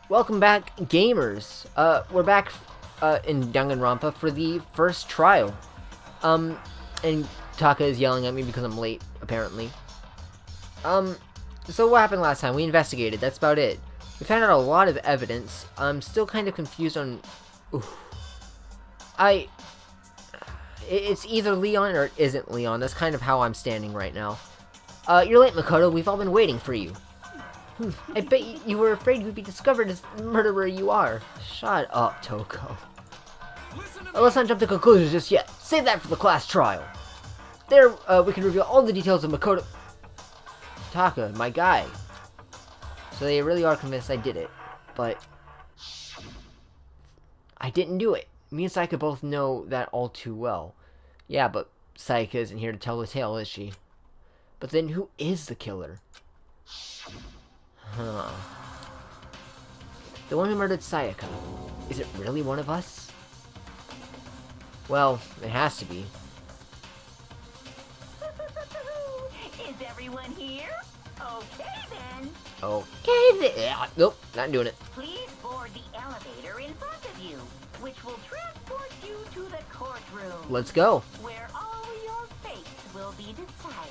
Welcome back, gamers. We're back in Danganronpa for the first trial. And Taka is yelling at me because I'm late, apparently. So what happened last time? We investigated, that's about it. We found out a lot of evidence. I'm still kind of confused on... It's either Leon or it isn't Leon. That's kind of how I'm standing right now. You're late, Makoto. We've all been waiting for you. I bet you were afraid you'd be discovered as the murderer you are. Shut up, Toko. Let's not jump to conclusions just yet. Save that for the class trial. There, we can reveal all the details of Makoto... Taka, my guy. So they really are convinced I did it. But... I didn't do it. Me and Sayaka both know that all too well. Yeah, but Sayaka isn't here to tell the tale, is she? But then who is the killer? Huh. The one who murdered Sayaka. Is it really one of us? Well, it has to be. Is everyone here? Okay then. Okay then. Nope, not doing it. Please board the elevator in front of you, which will transport you to the courtroom. Let's go. Where all your fates will be decided.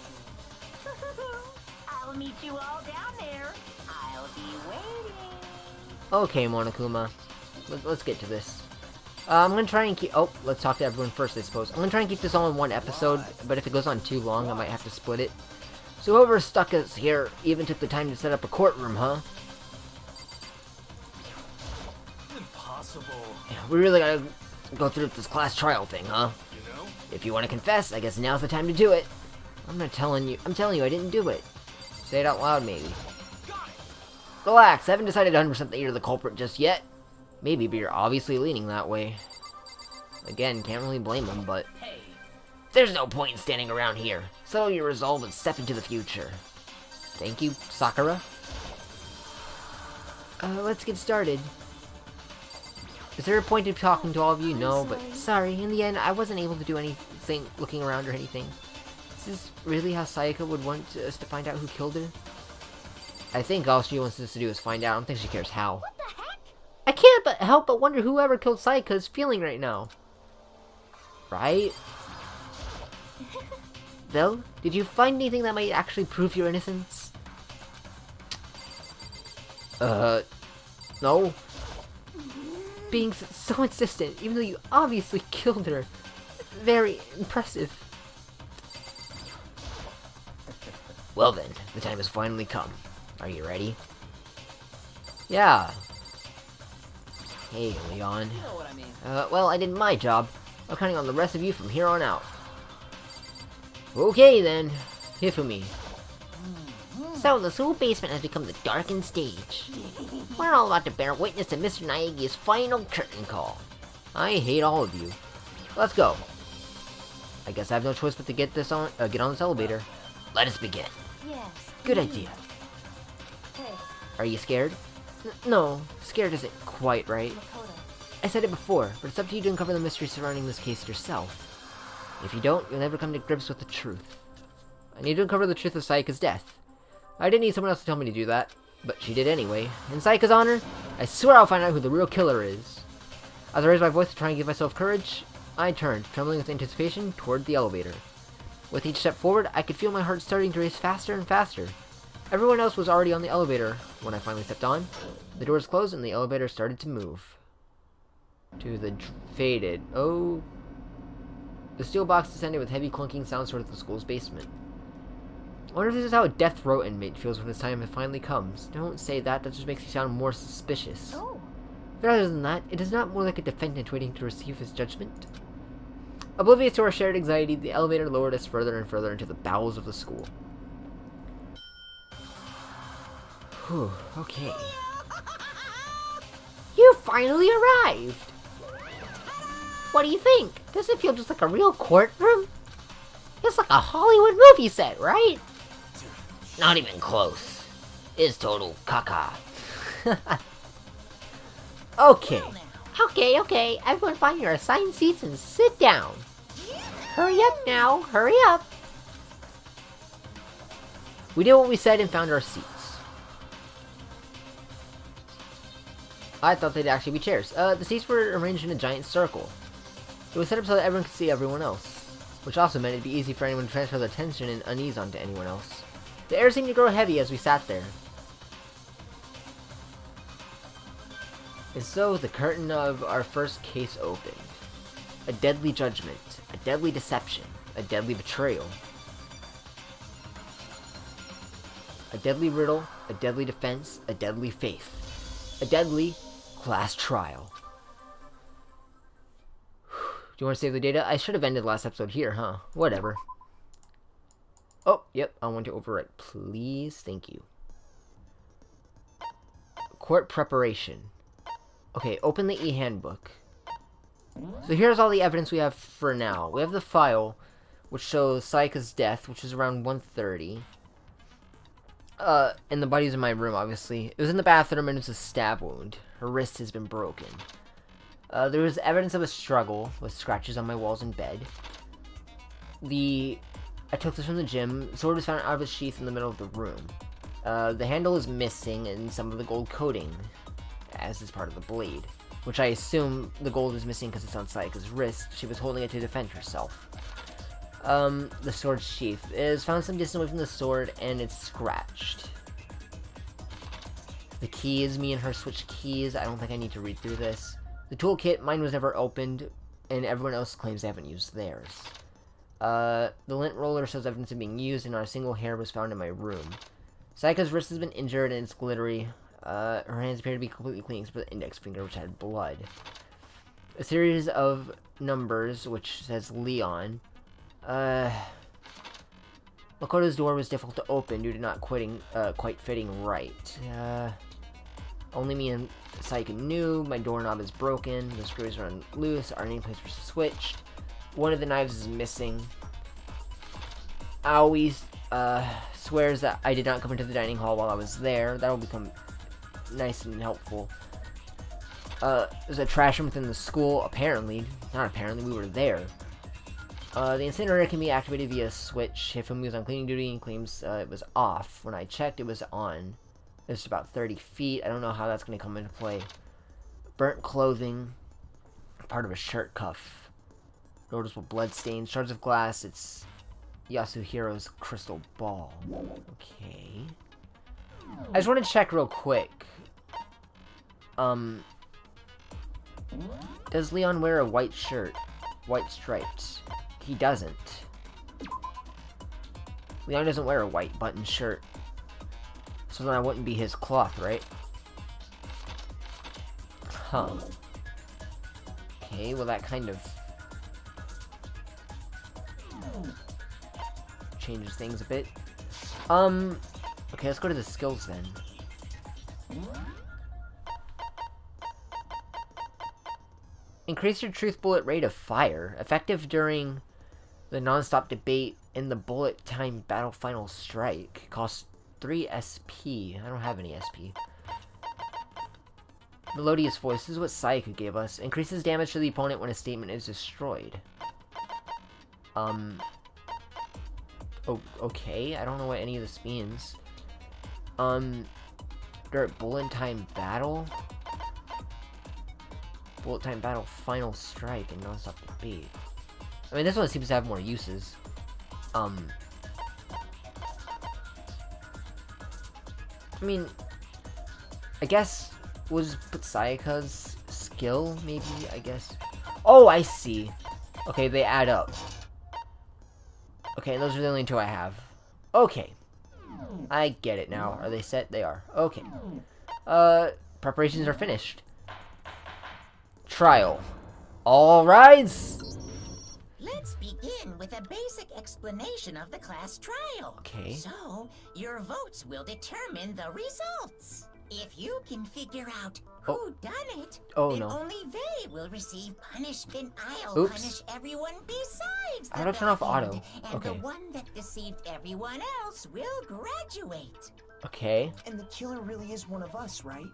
I'll meet you all down there. I'll be waiting. Okay, Monokuma. Let's get to this. I'm gonna try and keep... Oh, let's talk to everyone first, I suppose. I'm gonna try and keep this all in one episode, but if it goes on too long, I might have to split it. So whoever stuck us here even took the time to set up a courtroom, huh? Impossible. We really gotta go through this class trial thing, huh? You know? If you want to confess, I guess now's the time to do it. I'm telling you I didn't do it. Say it out loud, maybe. Relax, I haven't decided 100% that you're the culprit just yet. Maybe, but you're obviously leaning that way. Again, can't really blame him, but... Hey. There's no point in standing around here. Settle your resolve and step into the future. Thank you, Sakura. Let's get started. Is there a point of talking to all of you? No, but sorry, in the end, I wasn't able to do anything looking around or anything. Is this really how Sayaka would want us to find out who killed her? I think all she wants us to do is find out. I don't think she cares how. What the heck? I can't help but wonder whoever killed Sayaka is feeling right now. Right? Though, did you find anything that might actually prove your innocence? No. Being so insistent, even though you obviously killed her. Very impressive. Well then, the time has finally come. Are you ready? Yeah. Hey, Leon. You know what I mean. Well, I did my job. I'm counting on the rest of you from here on out. Okay then, Hifumi. So, the school basement has become the darkened stage. We're all about to bear witness to Mr. Naegi's final curtain call. I hate all of you. Let's go. I guess I have no choice but to get on this elevator. Let us begin. Yes. Good idea. Hey, Are you scared? No, scared isn't quite right. Makoto. I said it before, but it's up to you to uncover the mystery surrounding this case yourself. If you don't, you'll never come to grips with the truth. I need to uncover the truth of Sayaka's death. I didn't need someone else to tell me to do that, but she did anyway. In Sayaka's honor, I swear I'll find out who the real killer is. As I raised my voice to try and give myself courage, I turned, trembling with anticipation, toward the elevator. With each step forward, I could feel my heart starting to race faster and faster. Everyone else was already on the elevator when I finally stepped on. The doors closed and the elevator started to move. To the faded. Oh. The steel box descended with heavy clunking sounds toward the school's basement. I wonder if this is how a death row inmate feels when his time finally comes. Don't say that, that just makes you sound more suspicious. Oh. Rather than that, it is not more like a defendant waiting to receive his judgment. Oblivious to our shared anxiety, the elevator lowered us further and further into the bowels of the school. Whew, okay. You finally arrived! What do you think? Does it feel just like a real courtroom? It's like a Hollywood movie set, right? Not even close. It's total caca. Okay. Okay. Everyone find your assigned seats and sit down. Hurry up now, hurry up. We did what we said and found our seats. I thought they'd actually be chairs. The seats were arranged in a giant circle. It was set up so that everyone could see everyone else, which also meant it'd be easy for anyone to transfer their tension and unease onto anyone else. The air seemed to grow heavy as we sat there. And so the curtain of our first case opened. A deadly judgment, a deadly deception, a deadly betrayal. A deadly riddle, a deadly defense, a deadly faith. A deadly class trial. Do you want to save the data? I should have ended last episode here, huh? Whatever. Oh, yep, I want to overwrite. Please, thank you. Court preparation. Okay, open the e-handbook. So here's all the evidence we have for now. We have the file, which shows Sayaka's death, which was around 1:30. And the body's in my room, obviously. It was in the bathroom and it's a stab wound. Her wrist has been broken. There was evidence of a struggle with scratches on my walls and bed. I took this from the gym. Sword was found out of its sheath in the middle of the room. The handle is missing and some of the gold coating, as is part of the blade. Which I assume the gold is missing because it's on Sayaka's wrist. She was holding it to defend herself. The sword sheath is found some distance away from the sword and it's scratched. The keys, me and her switched keys. I don't think I need to read through this. The toolkit, mine was never opened, and everyone else claims they haven't used theirs. The lint roller shows evidence of being used, and not a single hair was found in my room. Sayaka's wrist has been injured, and it's glittery. Her hands appear to be completely clean, except for the index finger, which had blood. A series of numbers, which says Leon. Makoto's door was difficult to open due to not quite fitting right. Only me and Sayaka knew. My doorknob is broken. The screws are loose. Our nameplates were switched. One of the knives is missing. Aoi swears that I did not come into the dining hall while I was there. That will become nice and helpful. There's a trash room within the school. Apparently. Not apparently, we were there. The incinerator can be activated via a switch. If someone was on cleaning duty and claims it was off. When I checked, it was on. It's about 30 feet. I don't know how that's going to come into play. Burnt clothing. Part of a shirt cuff. Noticeable blood stains. Shards of glass. It's Yasuhiro's crystal ball. Okay. I just want to check real quick. Does Leon wear a white shirt? White stripes. He doesn't. Leon doesn't wear a white button shirt. So then that wouldn't be his cloth, right? Huh. Okay, well that kind of changes things a bit. Okay, let's go to the skills then. Increase your truth bullet rate of fire. Effective during the non-stop debate in the bullet time battle final strike. Costs 3 SP. I don't have any SP. Melodious voice. This is what Sayaka gave us. Increases damage to the opponent when a statement is destroyed. Oh, okay. I don't know what any of this means. During bullet time battle? Bullet time battle final strike and non-stop debate. I mean, this one seems to have more uses. I mean, I guess we'll just put Sayaka's skill, maybe, I guess. Oh, I see. Okay, they add up. Okay, and those are the only two I have. Okay. I get it now. Are they set? They are. Okay. Preparations are finished. Trial. All rise! Let's begin with a basic explanation of the class trial. Okay. So, your votes will determine the results. If you can figure out who done it, then only they will receive punishment. I'll punish everyone besides the How do I turn off auto? And the one that deceived everyone else will graduate. Okay. And the killer really is one of us, right?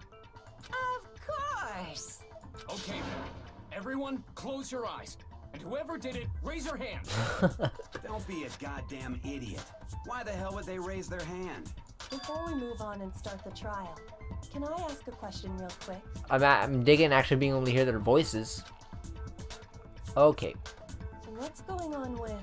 Of course. Okay, then. Everyone, close your eyes. And whoever did it, raise your hand. Don't be a goddamn idiot. Why the hell would they raise their hand? Before we move on and start the trial, Can I ask a question real quick? I'm digging actually being able to hear their voices. Okay. And what's going on with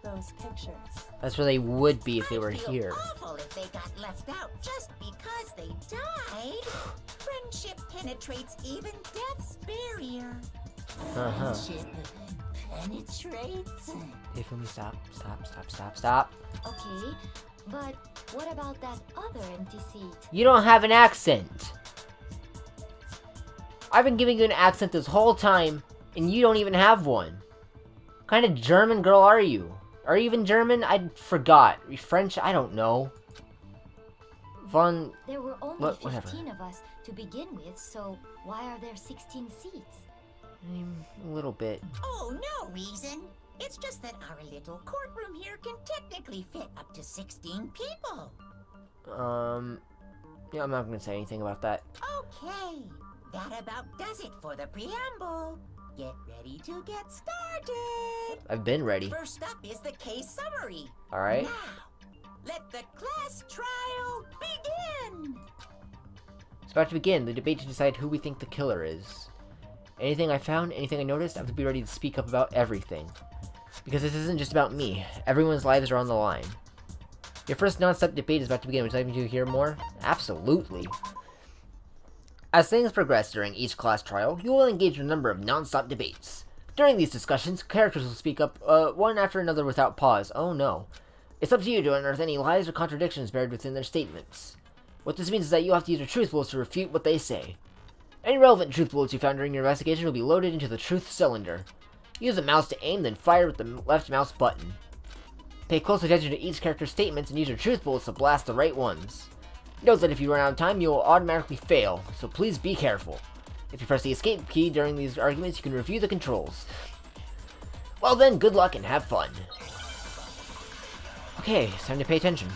those pictures? That's where they would be if they were I'd feel here. awful if they got left out just because they died. Friendship penetrates even death's barrier. Uh-huh. Friendship penetrates. Hey, Fumi, stop. Okay, but what about that other empty seat? You don't have an accent. I've been giving you an accent this whole time, and you don't even have one. What kind of German girl are you? Are you even German? I forgot. Are you French? I don't know. There were only Look, 15 whatever. of us to begin with, so why are there 16 seats? A little bit. Oh, no reason. It's just that our little courtroom here can technically fit up to 16 people. Yeah, I'm not gonna say anything about that. Okay, that about does it for the preamble. Get ready to get started. I've been ready. First up is the case summary. Alright. Now, let the class trial begin. It's about to begin. The debate to decide who we think the killer is. Anything I found, anything I noticed, I have to be ready to speak up about everything. Because this isn't just about me. Everyone's lives are on the line. Your first non-stop debate is about to begin. Would you like me to hear more? Absolutely. As things progress during each class trial, you will engage in a number of non-stop debates. During these discussions, characters will speak up one after another without pause. Oh no. It's up to you to unearth any lies or contradictions buried within their statements. What this means is that you have to use your truth bullets to refute what they say. Any relevant truth bullets you found during your investigation will be loaded into the truth cylinder. Use the mouse to aim, then fire with the left mouse button. Pay close attention to each character's statements and use your truth bullets to blast the right ones. Note that if you run out of time, you will automatically fail, so please be careful. If you press the escape key during these arguments, you can review the controls. Well then, good luck and have fun. Okay, it's time to pay attention.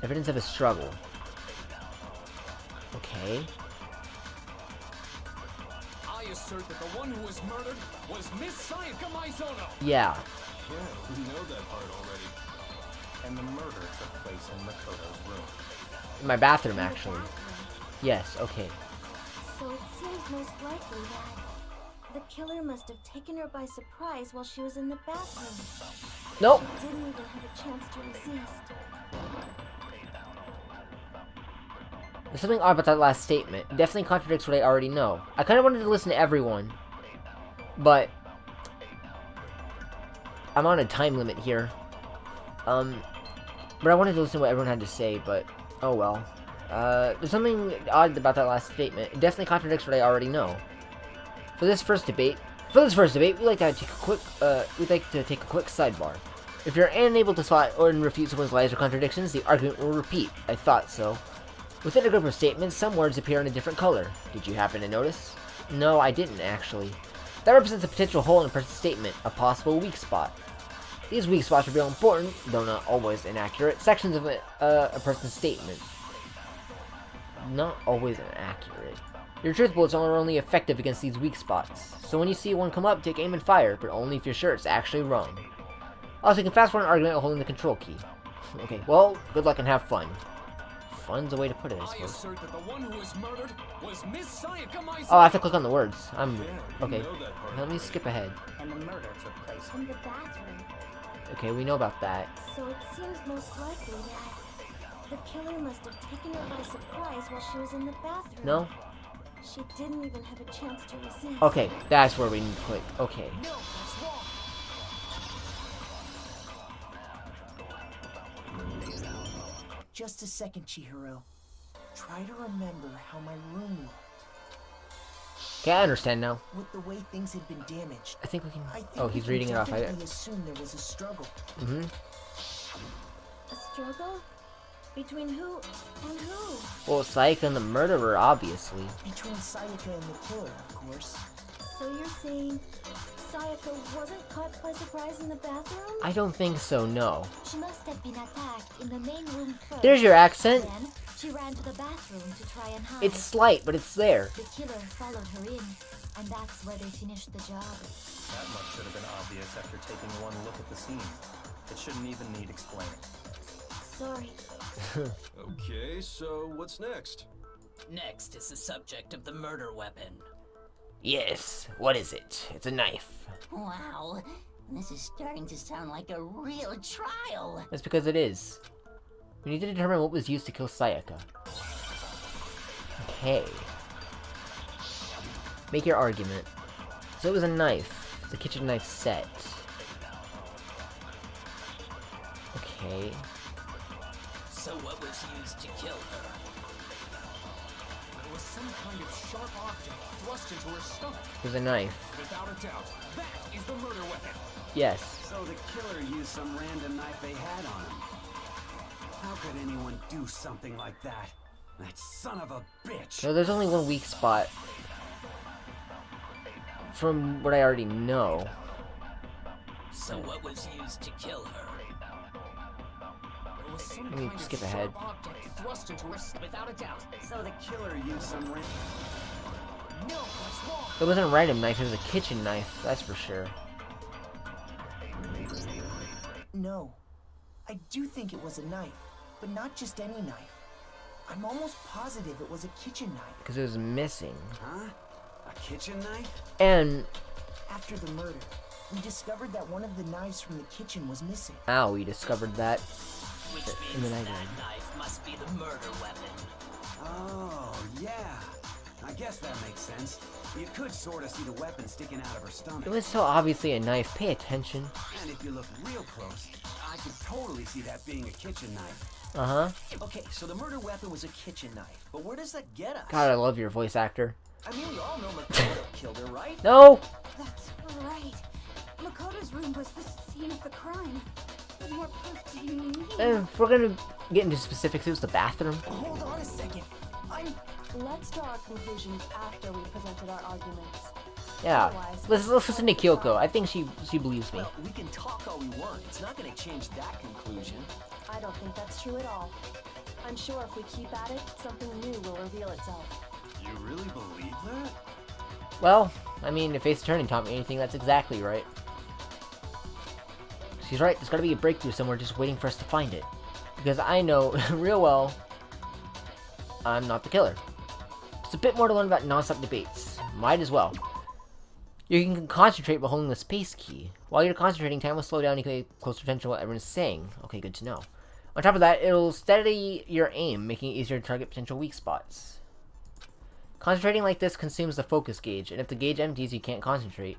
Evidence of a struggle. Okay. I assert that the one who was murdered was Miss Sayaka Maizono. Yeah. Yeah, we know that part already. And the murder took place in Makoto's room. In my bathroom, actually. Yes, okay. So it seems most likely that the killer must have taken her by surprise while she was in the bathroom. Nope. She didn't even have a chance to resist. There's something odd about that last statement. It definitely contradicts what I already know. I kind of wanted to listen to everyone, but I'm on a time limit here. But I wanted to listen to what everyone had to say, but oh well. There's something odd about that last statement. It definitely contradicts what I already know. For this first debate, we'd like to take a quick sidebar. If you're unable to spot or refute someone's lies or contradictions, the argument will repeat. I thought so. Within a group of statements, some words appear in a different color. Did you happen to notice? No, I didn't, actually. That represents a potential hole in a person's statement, a possible weak spot. These weak spots reveal important, though not always inaccurate, sections of a person's statement. Not always inaccurate. Your truth bullets are only effective against these weak spots, so when you see one come up, take aim and fire, but only if you're sure it's actually wrong. Also, you can fast forward an argument while holding the control key. Okay, well, good luck and have fun. Fun's a way to put it, I I suppose. assert that the one who was murdered was Miss Sayaka Maizono. Oh, I have to click on the words. I'm... Yeah, we okay. know that part Let me skip ahead. And the murder took place In the bathroom. Okay, we know about that. So it seems most likely that the killer must have taken her by surprise while she was in the bathroom. No? She didn't even have a chance to resist. Okay, that's where we need to click. Okay. No, that's wrong. Just a second, Chihiro. Try to remember how my room looked. Okay, I understand now. With the way things had been damaged. I think we can... I think Oh, we he's can reading it off. definitely assume there was a struggle. Mm-hmm. A struggle? Between who and who? Well, Sayaka and the murderer, obviously. Between Sayaka and the killer, of course. So you're saying Sayaka wasn't caught by surprise in the bathroom? I don't think so, no. She must have been attacked in the main room first. There's your accent. Then she ran to the bathroom to try and hide. It's slight, but it's there. The killer followed her in, and that's where they finished the job. That much should have been obvious after taking one look at the scene. It shouldn't even need explaining. sorry. Okay, so what's next? Next is the subject of the murder weapon. Yes, what is it? It's a knife. Wow, this is starting to sound like a real trial. That's because it is. We need to determine what was used to kill Sayaka. Okay. Make your argument. So it was a knife. The kitchen knife set. Okay. So what was used to kill her? There was some kind of sharp object thrust into her stomach. It was a knife. Without a doubt, that is the murder weapon. Yes. So the killer used some random knife they had on him. How could anyone do something like that? That son of a bitch! No, there's only one weak spot. From what I already know. So what was used to kill her? There was some Let me kind skip of ahead. sharp object thrust into her without a doubt. So the killer used some random... No, that's wrong. It wasn't a random knife, it was a kitchen knife, that's for sure. No. I do think it was a knife, but not just any knife. I'm almost positive it was a kitchen knife. Because it was missing. Huh? A kitchen knife? And... After the murder, we discovered that one of the knives from the kitchen was missing. Ow, we discovered that. Which And means then I that died. knife must be the murder weapon. Oh, yeah. I guess that makes sense. You could sort of see the weapon sticking out of her stomach. It was so obviously a knife, pay attention. And if you look real close, I could totally see that being a kitchen knife. Uh-huh. Okay, so the murder weapon was a kitchen knife, but where does that get us? God, I love your voice actor. I mean, we all know Makoto killed her, right? No! That's right. Makoto's room was the scene of the crime. What more proof do you need? If we're gonna get into specifics, it was the bathroom. Hold on a second. Let's draw our conclusions after we've presented our arguments. Yeah. Let's listen to Kyoko. I think she believes me. Well, we can talk all we want. It's not going to change that conclusion. I don't think that's true at all. I'm sure if we keep at it, something new will reveal itself. You really believe that? Well, I mean, if Ace Attorney taught me anything, that's exactly right. She's right, there's gotta be a breakthrough somewhere just waiting for us to find it. Because I know real well I'm not the killer. It's a bit more to learn about non-stop debates. Might as well. You can concentrate by holding the space key. While you're concentrating, time will slow down and you can pay closer attention to what everyone's saying. Okay, good to know. On top of that, it'll steady your aim, making it easier to target potential weak spots. Concentrating like this consumes the focus gauge, and if the gauge empties, you can't concentrate.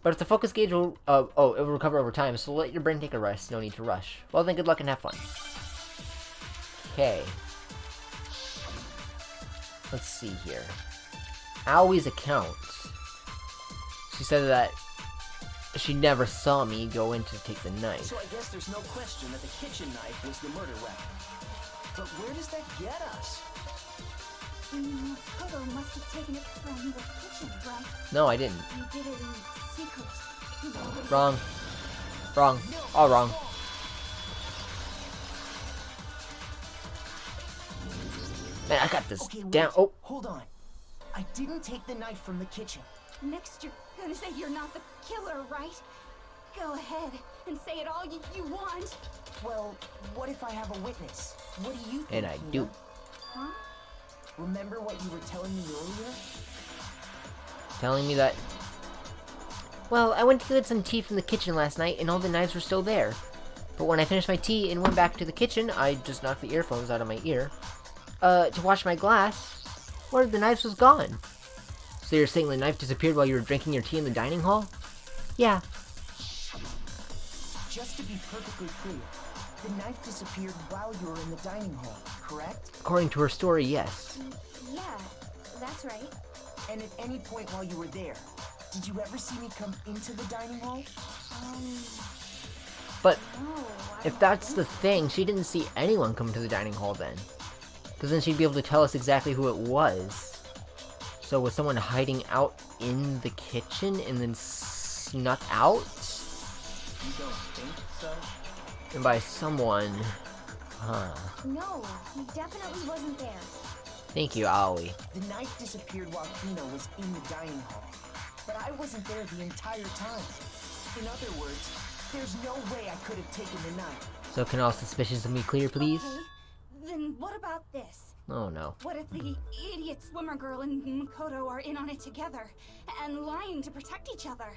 But if the focus gauge will, it will recover over time, so let your brain take a rest, no need to rush. Well then, good luck and have fun. Okay. Let's see here. Aoi's account. She said that she never saw me go in to take the knife. So I guess there's no question that the kitchen knife was the murder weapon. But where does that get us? Makoto must have taken it from the kitchen, right? No, I didn't. You did it in secret. Wrong. Wrong. All wrong. Man, I got this Okay, down. wait. Oh, Hold on. I didn't take the knife from the kitchen. Next, you're gonna say you're not the killer, right? Go ahead and say it all you want. Well, what if I have a witness? What do you think, and I Hina? do. Huh? Remember what you were telling me earlier? Telling me that. Well, I went to get some tea from the kitchen last night, and all the knives were still there. But when I finished my tea and went back to the kitchen, I just knocked the earphones out of my ear. To wash my glass, one of the knives was gone. So you're saying the knife disappeared while you were drinking your tea in the dining hall? Yeah. Just to be perfectly clear, the knife disappeared while you were in the dining hall, correct? According to her story, yes. Yeah, that's right. And at any point while you were there, did you ever see me come into the dining hall? But No, if that's the thing, she didn't see anyone come to the dining hall then. Because then she'd be able to tell us exactly who it was. So was someone hiding out in the kitchen and then snuck out? You don't think so? And by someone... Huh. No, he definitely wasn't there. Thank you, Aoi. The knife disappeared while Kino was in the dining hall. But I wasn't there the entire time. In other words, there's no way I could have taken the knife. So can all suspicions of me clear, please? Okay. Then what about this? Oh no. What if the idiot swimmer girl and Makoto are in on it together and lying to protect each other?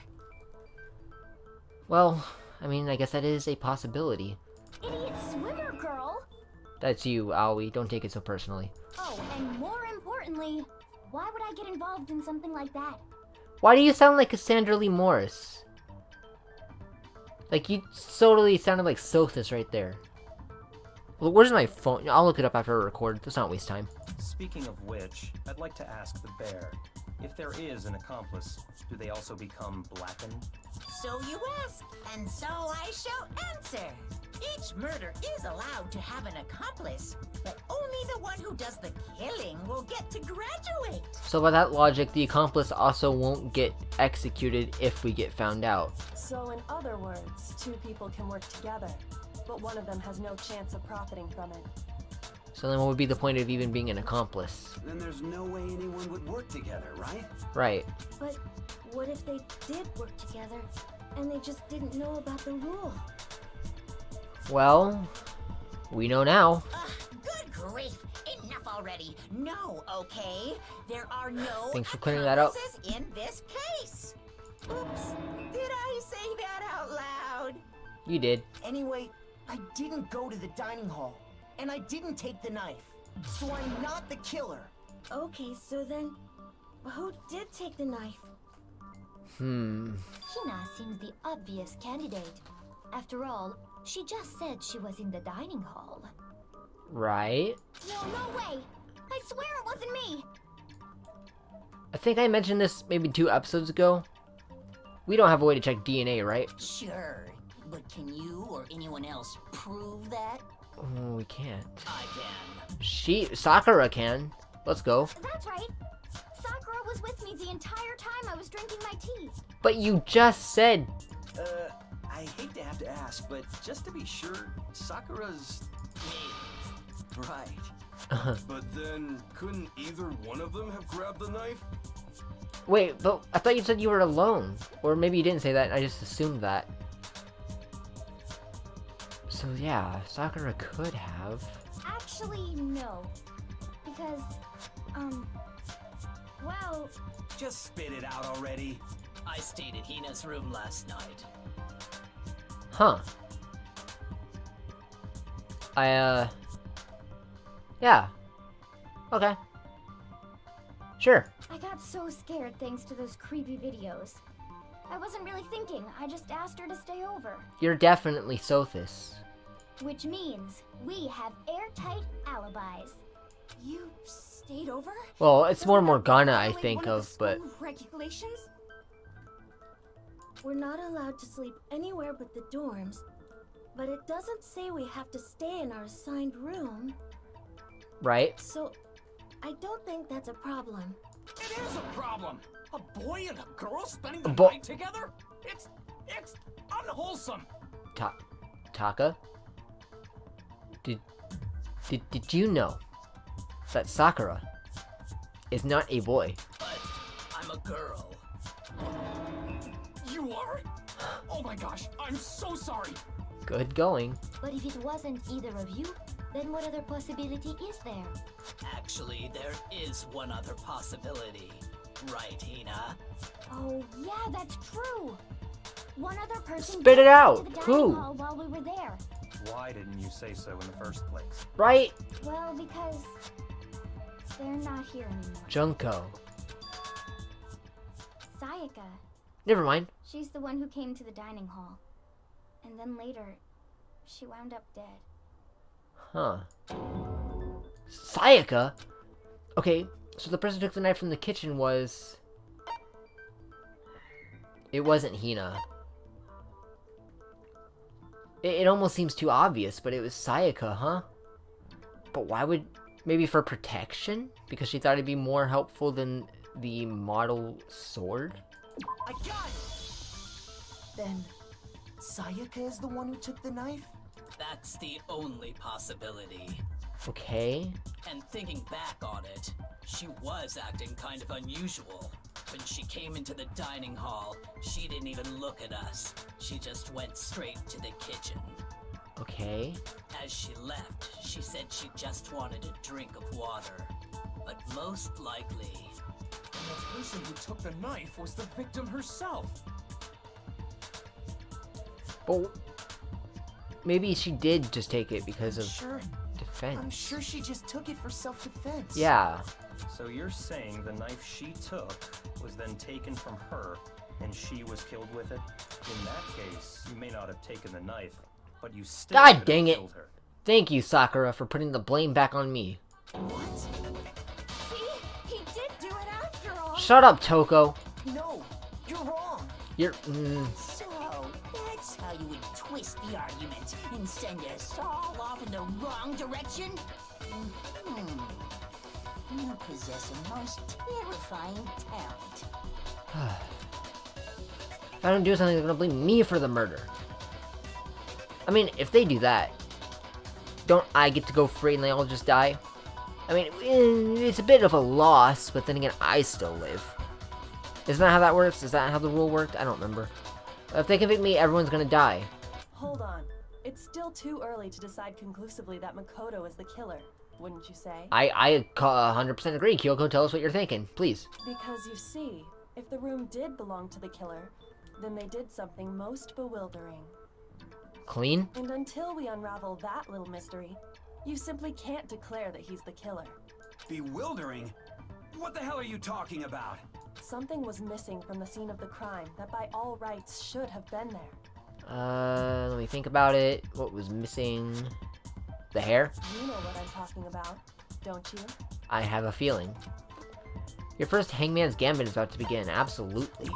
Well, I mean, I guess that is a possibility. Idiot swimmer girl? That's you, Aoi. Don't take it so personally. Oh, and more importantly, why would I get involved in something like that? Why do you sound like Cassandra Lee Morris? Like, you totally sounded like Sothis right there. Well, where's my phone? I'll look it up after I record. Let's not waste time. Speaking of which, I'd like to ask the bear, if there is an accomplice, do they also become blackened? So you ask, and so I shall answer. Each murder is allowed to have an accomplice, but only the one who does the killing will get to graduate. So by that logic, the accomplice also won't get executed if we get found out. So in other words, two people can work together, but one of them has no chance of profiting from it. So then what would be the point of even being an accomplice? Then there's no way anyone would work together, right? Right. But what if they did work together, and they just didn't know about the rule? Well, we know now. Good grief! Enough already. No, okay? There are no Thanks for clearing that up. accomplices in this case. Oops. Did I say that out loud? You did. Anyway, I didn't go to the dining hall, and I didn't take the knife, so I'm not the killer. Okay, so then, who did take the knife? Hmm. Hina seems the obvious candidate. After all, she just said she was in the dining hall. Right. No way! I swear it wasn't me! I think I mentioned this maybe 2 episodes ago. We don't have a way to check DNA, right? Sure, but can you or anyone else prove that? Oh, we can't. I can. Sakura can. Let's go. That's right. Sakura was with me the entire time I was drinking my tea. But you just said... I hate to have to ask, but just to be sure, Sakura's... Right. But then, couldn't either one of them have grabbed the knife? Wait, but I thought you said you were alone. Or maybe you didn't say that, and I just assumed that. So yeah, Sakura could have. Actually, no. Because, well... Just spit it out already. I stayed at Hina's room last night. Huh. Yeah. Okay. Sure. I got so scared thanks to those creepy videos. I wasn't really thinking, I just asked her to stay over. You're definitely Sothis. Which means we have airtight alibis. You stayed over? Well, it's more Morgana, I Violate think one of, the but... school regulations? We're not allowed to sleep anywhere but the dorms, but it doesn't say we have to stay in our assigned room. Right? So, I don't think that's a problem. It is a problem. A boy and a girl spending the Bo- night together? It's unwholesome. Taka? Did you know that Sakura is not a boy? But I'm a girl. You are? Oh my gosh, I'm so sorry. Good going. But if it wasn't either of you, then what other possibility is there? Actually, there is one other possibility. Right, Hina? Oh, yeah, that's true. One other person Spit it came out. to the dining Who? hall while we were there. Why didn't you say so in the first place? Right? Well, because they're not here anymore. Junko. Sayaka. Never mind. She's the one who came to the dining hall. And then later, she wound up dead. Huh. Sayaka? Okay, so the person who took the knife from the kitchen was... It wasn't Hina. It almost seems too obvious, but it was Sayaka, huh? But why would... Maybe for protection? Because she thought it'd be more helpful than the model sword? I got it! Then, Sayaka is the one who took the knife? That's the only possibility. Okay. And thinking back on it, she was acting kind of unusual. When she came into the dining hall, she didn't even look at us. She just went straight to the kitchen. Okay. As she left, she said she just wanted a drink of water. But most likely... And the person who took the knife was the victim herself. But maybe she did just take it because of defense. I'm sure she just took it for self-defense. Yeah. So you're saying the knife she took was then taken from her, and she was killed with it? In that case, you may not have taken the knife, but you still God could have dang it! killed her. Thank you, Sakura, for putting the blame back on me. What? See? He did do it after all. Shut up, Toko. No, you're wrong. You're. So, that's how you would twist the argument and send us all off in the wrong direction? You possess a most terrifying talent. If I don't do something, they're gonna blame me for the murder. I mean, if they do that, don't I get to go free and they all just die? I mean, it's a bit of a loss, but then again, I still live. Isn't that how that works? Is that how the rule worked? I don't remember. If they convict me, everyone's gonna die. Hold on. It's still too early to decide conclusively that Makoto is the killer, wouldn't you say? I 100% agree. Kyoko, tell us what you're thinking, please. Because you see, if the room did belong to the killer, then they did something most bewildering. Clean? And until we unravel that little mystery, you simply can't declare that he's the killer. Bewildering? What the hell are you talking about? Something was missing from the scene of the crime that by all rights should have been there. Let me think about it. What was missing? The hair? You know what I'm talking about, don't you? I have a feeling. Your first Hangman's Gambit is about to begin, absolutely.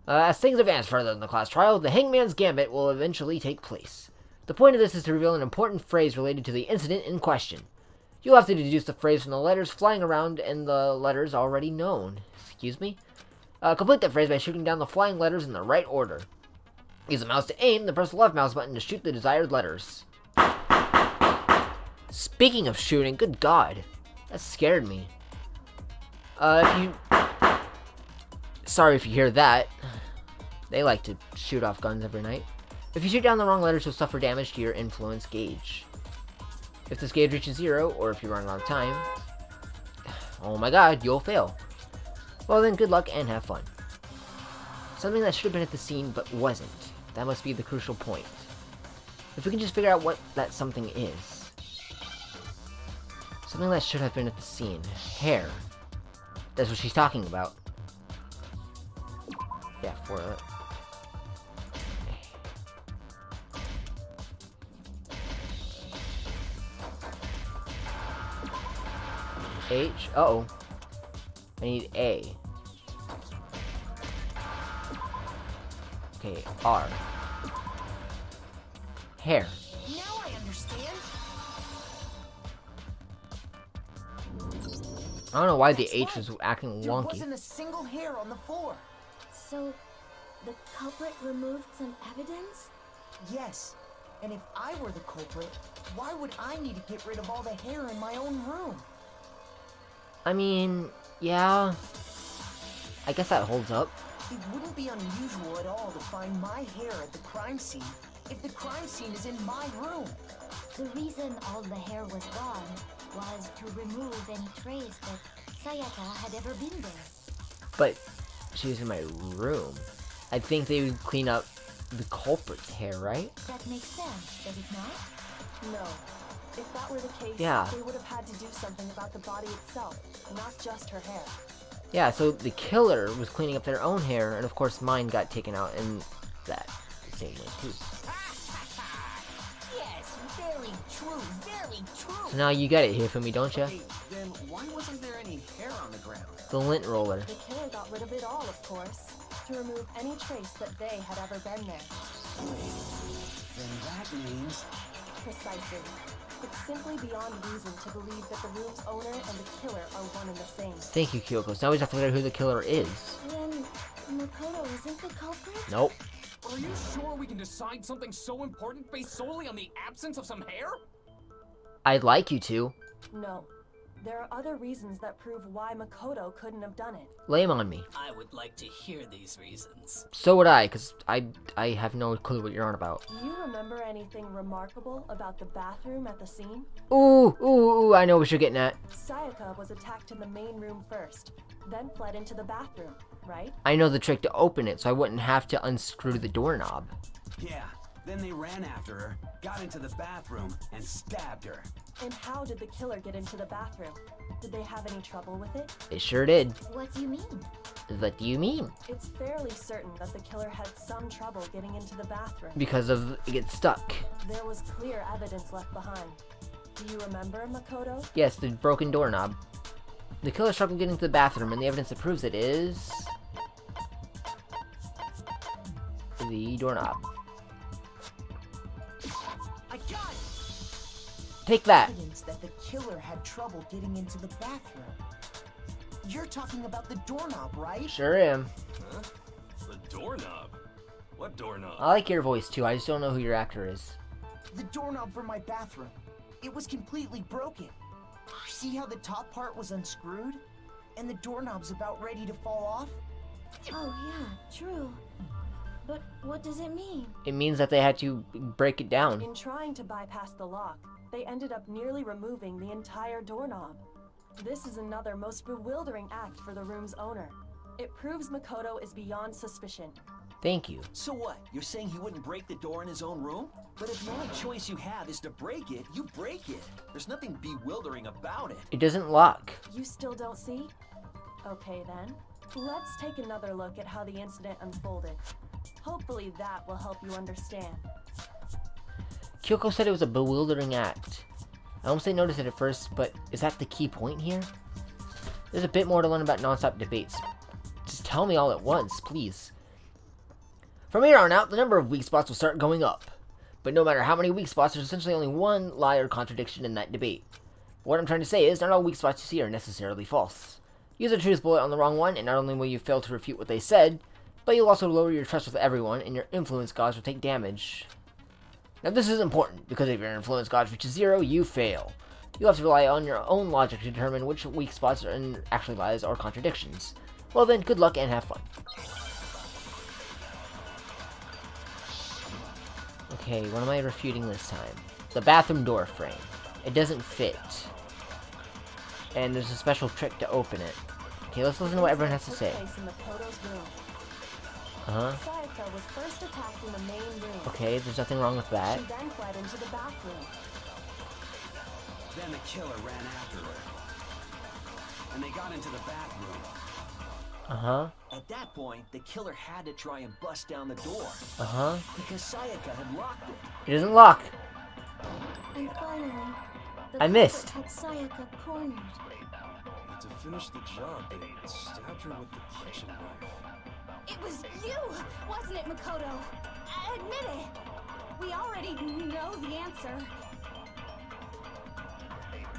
As things advance further in the class trial, the Hangman's Gambit will eventually take place. The point of this is to reveal an important phrase related to the incident in question. You'll have to deduce the phrase from the letters flying around and the letters already known. Excuse me? Complete that phrase by shooting down the flying letters in the right order. Use the mouse to aim, then press the left mouse button to shoot the desired letters. Speaking of shooting, good God. That scared me. Sorry if you hear that. They like to shoot off guns every night. If you shoot down the wrong letters, you'll suffer damage to your influence gauge. If this gauge reaches 0, or if you run out of time, oh my god, you'll fail. Well then, good luck and have fun. Something that should have been at the scene, but wasn't. That must be the crucial point. If we can just figure out what that something is. Something that should have been at the scene. Hair. That's what she's talking about. Yeah, for it. H. Uh-oh. I need A. Okay, R. Hair. Now I understand. I don't know why the That's H was right. acting There wonky. wasn't a single hair on the floor. So, the culprit removed some evidence? Yes. And if I were the culprit, why would I need to get rid of all the hair in my own room? I mean, yeah. I guess that holds up. It wouldn't be unusual at all to find my hair at the crime scene if the crime scene is in my room. The reason all the hair was gone was to remove any trace that Sayaka had ever been there. But she was in my room. I think they would clean up the culprit's hair, right? That makes sense, does it not? No. If that were the case, Yeah. they would have had to do something about the body itself, not just her hair. Yeah, so the killer was cleaning up their own hair, and of course mine got taken out in that same way too. Yes, very true, very true. So now you get it, Hifumi, don't ya? Hey, then why wasn't there any hair on the ground? The lint roller. The killer got rid of it all, of course, to remove any trace that they had ever been there. Then that means... Precisely. It's simply beyond reason to believe that the room's owner and the killer are one and the same. Thank you, Kyoko. So now we just have to figure out who the killer is. Then, Makoto isn't the culprit? Nope. Are you sure we can decide something so important based solely on the absence of some hair? I'd like you to. No. There are other reasons that prove why Makoto couldn't have done it. Lay 'em on me. I would like to hear these reasons. So would I, because I have no clue what you're on about. Do you remember anything remarkable about the bathroom at the scene? Ooh, I know what you're getting at. Sayaka was attacked in the main room first, then fled into the bathroom, right? I know the trick to open it, so I wouldn't have to unscrew the doorknob. Yeah, then they ran after her, got into the bathroom, and stabbed her. And how did the killer get into the bathroom? Did they have any trouble with it? It sure did. What do you mean? What do you mean? It's fairly certain that the killer had some trouble getting into the bathroom. Because of it gets stuck. There was clear evidence left behind. Do you remember, Makoto? Yes, the broken doorknob. The killer struggled getting to the bathroom, and the evidence that proves it is the doorknob. I got it! Take that. Evidence that the killer had trouble getting into the bathroom. You're talking about the doorknob, right? Sure am. Huh? The doorknob? What doorknob? I like your voice too, I just don't know who your actor is. The doorknob for my bathroom. It was completely broken. See how the top part was unscrewed? And the doorknob's about ready to fall off? Oh yeah, true. But what does it mean? It means that they had to break it down. In trying to bypass the lock, they ended up nearly removing the entire doorknob. This is another most bewildering act for the room's owner. It proves Makoto is beyond suspicion. Thank you. So what? You're saying he wouldn't break the door in his own room? But if the only choice you have is to break it, you break it. There's nothing bewildering about it. It doesn't lock. You still don't see? Okay then. Let's take another look at how the incident unfolded. Hopefully that will help you understand. Kyoko said it was a bewildering act. I almost didn't notice it at first, but is that the key point here? There's a bit more to learn about non-stop debates. Just tell me all at once, please. From here on out, the number of weak spots will start going up. But no matter how many weak spots, there's essentially only one lie or contradiction in that debate. What I'm trying to say is, not all weak spots you see are necessarily false. Use a truth bullet on the wrong one, and not only will you fail to refute what they said, but you'll also lower your trust with everyone, and your influence gauge will take damage. Now this is important, because if your influence gauge reaches 0, you fail. You'll have to rely on your own logic to determine which weak spots are actually lies or contradictions. Well then, good luck and have fun. Okay, what am I refuting this time? The bathroom door frame. It doesn't fit. And there's a special trick to open it. Okay, let's listen to what everyone has to say. Sayaka was first attacked in the main room. Okay, there's nothing wrong with that. She then fled into the bathroom. Then the killer ran after her. And they got into the bathroom. At that point, the killer had to try and bust down the door. Because Sayaka had locked it. It doesn't lock. And finally, I missed. Had Sayaka cornered. To finish the job, they stabbed her with the kitchen knife. It was you, wasn't it, Makoto? Admit it. We already know the answer.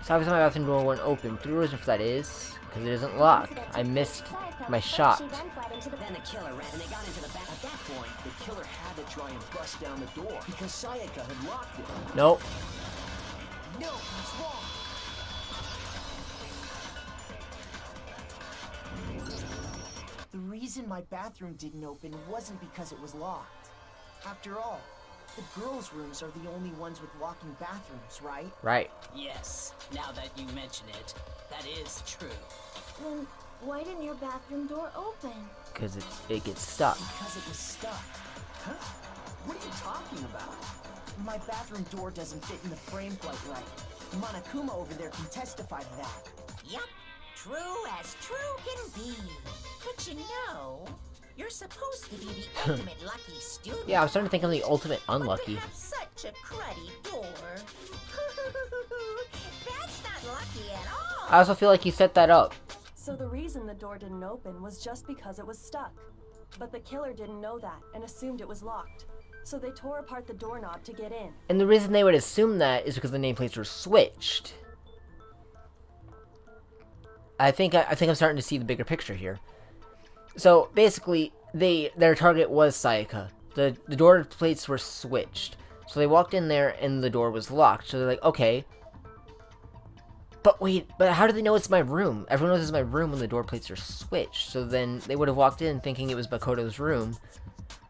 So obviously my bathroom door won't open. The reason for that is because it doesn't lock. I missed my shot. Then the killer ran and they got into the bath. At that point, the killer had to try and bust down the door because Sayaka had locked it. Nope. No, he's wrong. The reason my bathroom didn't open wasn't because it was locked. After all, the girls' rooms are the only ones with walking bathrooms, right? Right. Yes, now that you mention it, that is true. Then why didn't your bathroom door open? Because it gets stuck. Because it was stuck. Huh? What are you talking about? My bathroom door doesn't fit in the frame quite right. Monokuma over there can testify to that. Yup, true as true can be. But you know, you're supposed to be the ultimate lucky student. Yeah, I was starting to think I'm the ultimate unlucky. But to have such a cruddy door. That's not lucky at all. I also feel like you set that up. So the reason the door didn't open was just because it was stuck. But the killer didn't know that and assumed it was locked. So they tore apart the doorknob to get in. And the reason they would assume that is because the nameplates were switched. I think I'm starting to see the bigger picture here. So basically, their target was Sayaka. The door plates were switched. So they walked in there and the door was locked. So they're like, okay, But wait, but how do they know it's my room? Everyone knows it's my room when the door plates are switched. So then they would have walked in thinking it was Makoto's room,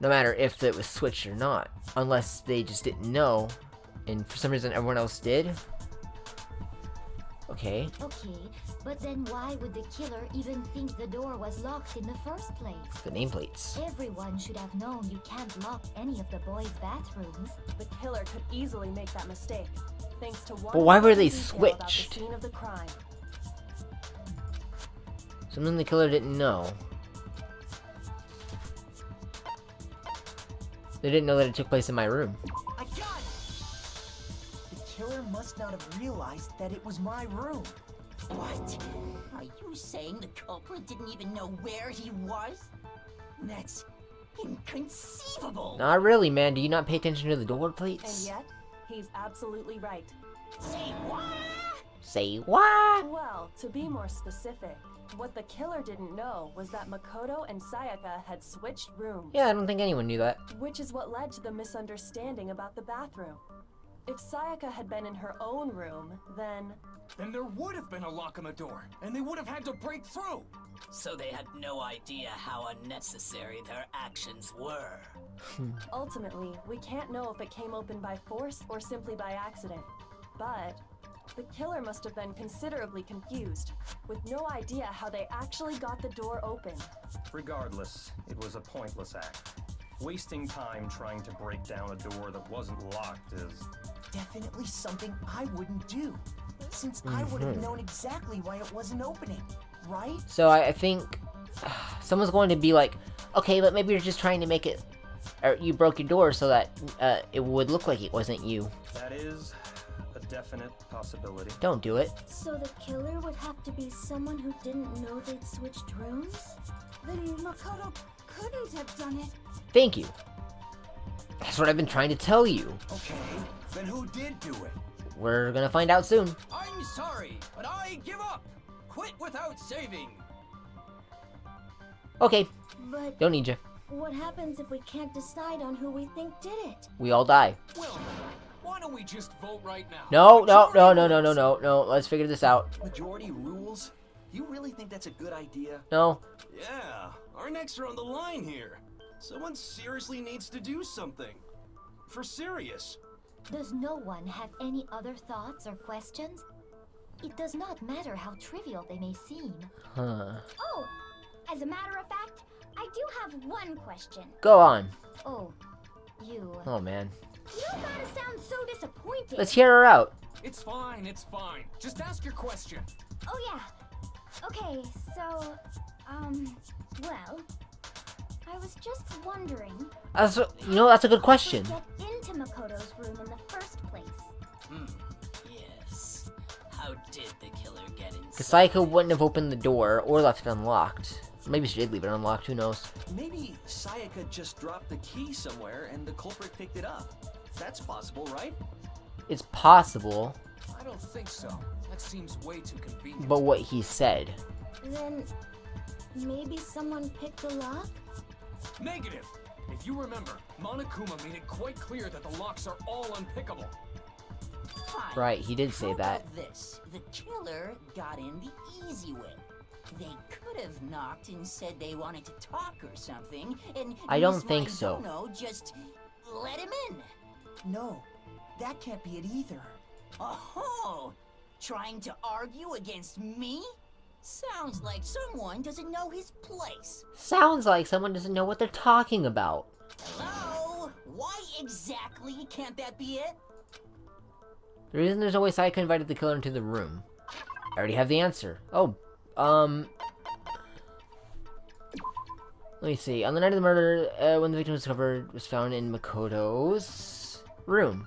no matter if it was switched or not. Unless they just didn't know, and for some reason everyone else did. Okay. Okay, but then why would the killer even think the door was locked in the first place? The nameplates. Everyone should have known you can't lock any of the boys' bathrooms. The killer could easily make that mistake, thanks to one. But why were they detail about the switched? scene of the crime. Something the killer didn't know. They didn't know that it took place in my room. I got it! The killer must not have realized that it was my room. What? Are you saying the culprit didn't even know where he was? That's inconceivable. Not really, man. Do you not pay attention to the door And plates? yet, he's absolutely right. Say what? Say what? Well, to be more specific, what the killer didn't know was that Makoto and Sayaka had switched rooms. Yeah, I don't think anyone knew that. Which is what led to the misunderstanding about the bathroom. If Sayaka had been in her own room, then Then there would have been a lock on the door, and they would have had to break through. So they had no idea how unnecessary their actions were. ultimately, we can't know if it came open by force or simply by accident. But the killer must have been considerably confused, with no idea how they actually got the door open. Regardless, it was a pointless act. Wasting time trying to break down a door that wasn't locked is... Definitely something I wouldn't do, since I would have known exactly why it wasn't opening, right? So I think someone's going to be like, okay, but maybe you're just trying to make it, or you broke your door so that it would look like it wasn't you. That is a definite possibility. Don't do it. So the killer would have to be someone who didn't know they'd switched rooms? Then Makoto couldn't have done it. Thank you. That's what I've been trying to tell you. Okay, then who did do it? We're gonna find out soon. I'm sorry, but I give up. Quit without saving. Okay, But don't need you. what happens if we can't decide on who we think did it? We all die. Well, why don't we just vote right now? No. Let's figure this out. Majority rules? You really think that's a good idea? No. Yeah, our necks are on the line here. Someone seriously needs to do something. For serious. Does no one have any other thoughts or questions? It does not matter how trivial they may seem. Huh. Oh, as a matter of fact, I do have one question. Go on. Oh, you... Oh, man. You don't gotta sound so disappointed. Let's hear her out. It's fine, it's fine. Just ask your question. Oh yeah. Okay, so, well, I was just wondering. That's a good question. How did they get into Makoto's room in the first place? Yes. How did the killer get inside? Because Sayaka wouldn't have opened the door or left it unlocked. Maybe she did leave it unlocked, who knows? Maybe Sayaka just dropped the key somewhere and the culprit picked it up. That's possible, right? It's possible, I don't think so. That seems way too convenient. but what he said. Then, maybe someone picked the lock? Negative. If you remember, Monokuma made it quite clear that the locks are all unpickable. Fine. Right, he did say How that. about this? The killer got in the easy way. They could have knocked and said they wanted to talk or something, and I don't Miss think so. Maidono just let him in. No, that can't be it either. Oh, trying to argue against me? Sounds like someone doesn't know his place. Sounds like someone doesn't know what they're talking about. Hello? Why exactly can't that be it? The reason there's no way Sayaka invited the killer into the room. I already have the answer. Oh, let me see. On the night of the murder, when the victim was discovered, was found in Makoto's room.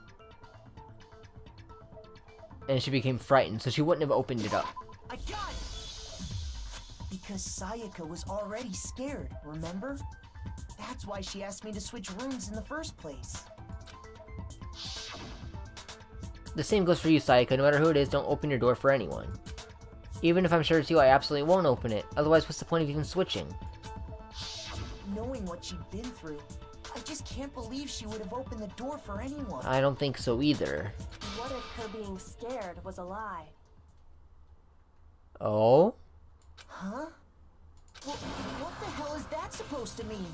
And she became frightened, so she wouldn't have opened it up. I got it! Because Sayaka was already scared, remember? That's why she asked me to switch rooms in the first place. The same goes for you, Sayaka. No matter who it is, don't open your door for anyone. Even if I'm sure it's you, I absolutely won't open it. Otherwise, what's the point of even switching? Knowing what she'd been through, I just can't believe she would have opened the door for anyone. I don't think so either. what if her being scared was a lie? Oh? Huh? Well, what the hell is that supposed to mean?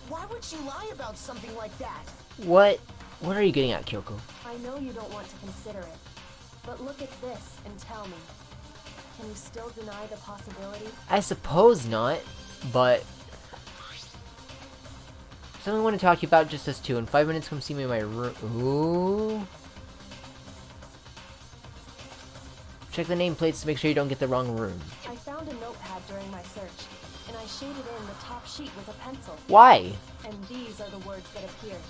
Why would she lie about something like that? What are you getting at, Kyoko? I know you don't want to consider it, but look at this and tell me. Can you still deny the possibility? I suppose not, but... something I want to talk to you about just us two. In 5 minutes, come see me in my room. Ooh. Check the nameplates to make sure you don't get the wrong room. I found a notepad during my search, and I shaded in the top sheet with a pencil. Why? And these are the words that appeared.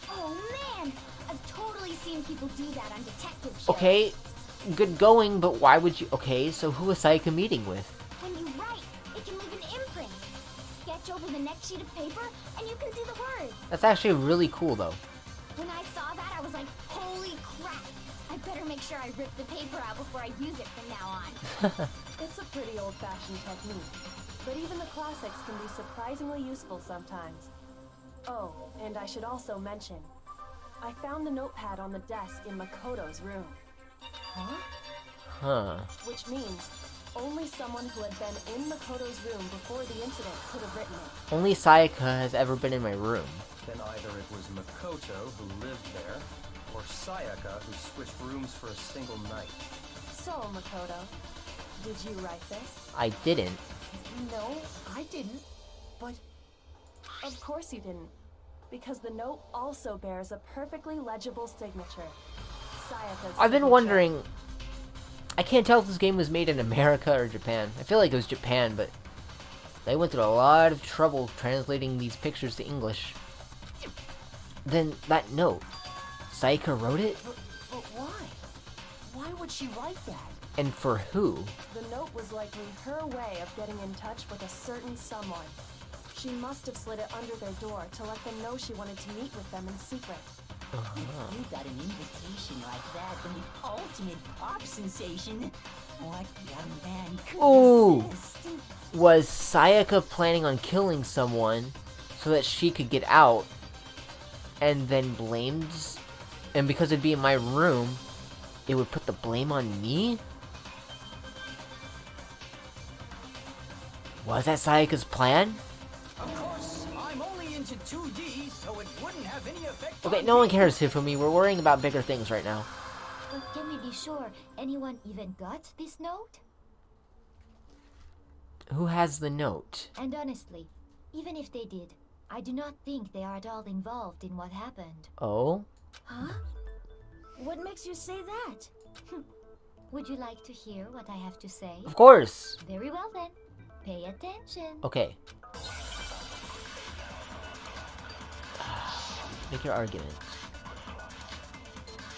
Oh man! I've totally seen people do that on detective shows. Okay, good going, but why would you... Okay, so who was Sayaka meeting with? When you write, it can leave an imprint. Sketch over the next sheet of paper, and you can see the words. That's actually really cool, though. When I saw that, I was like, holy crap! I better make sure I rip the paper out before I use it from now on. It's a pretty old-fashioned technique, but even the classics can be surprisingly useful sometimes. Oh, and I should also mention, I found the notepad on the desk in Makoto's room. Huh? Huh. Which means only someone who had been in Makoto's room before the incident could have written it. Only Sayaka has ever been in my room. Then either it was Makoto who lived there, or Sayaka who switched rooms for a single night. So, Makoto, did you write this? I didn't. No, I didn't. But... Of course you didn't. Because the note also bears a perfectly legible signature. Sayaka's I've been signature. wondering... I can't tell if this game was made in America or Japan. I feel like it was Japan, but... they went through a lot of trouble translating these pictures to English. Then, that note... Sayaka wrote it? But why? Why would she write that? And for who? The note was likely her way of getting in touch with a certain someone. She must have slid it under their door to let them know she wanted to meet with them in secret. You got an invitation like that from the ultimate pop sensation. What young man could Ooh! resist? Was Sayaka planning on killing someone so that she could get out and then blamed... and because it'd be in my room, it would put the blame on me? Was that Sayaka's plan? Of course, I'm only into 2D, so it wouldn't have any effect. Okay, no one cares, Hifumi. We're worrying about bigger things right now. But can we be sure anyone even got this note? Who has the note? And honestly, even if they did, I do not think they are at all involved in what happened. Oh? Huh? What makes you say that? Would you like to hear what I have to say? Of course! Very well then. Pay attention. Okay. Make your argument.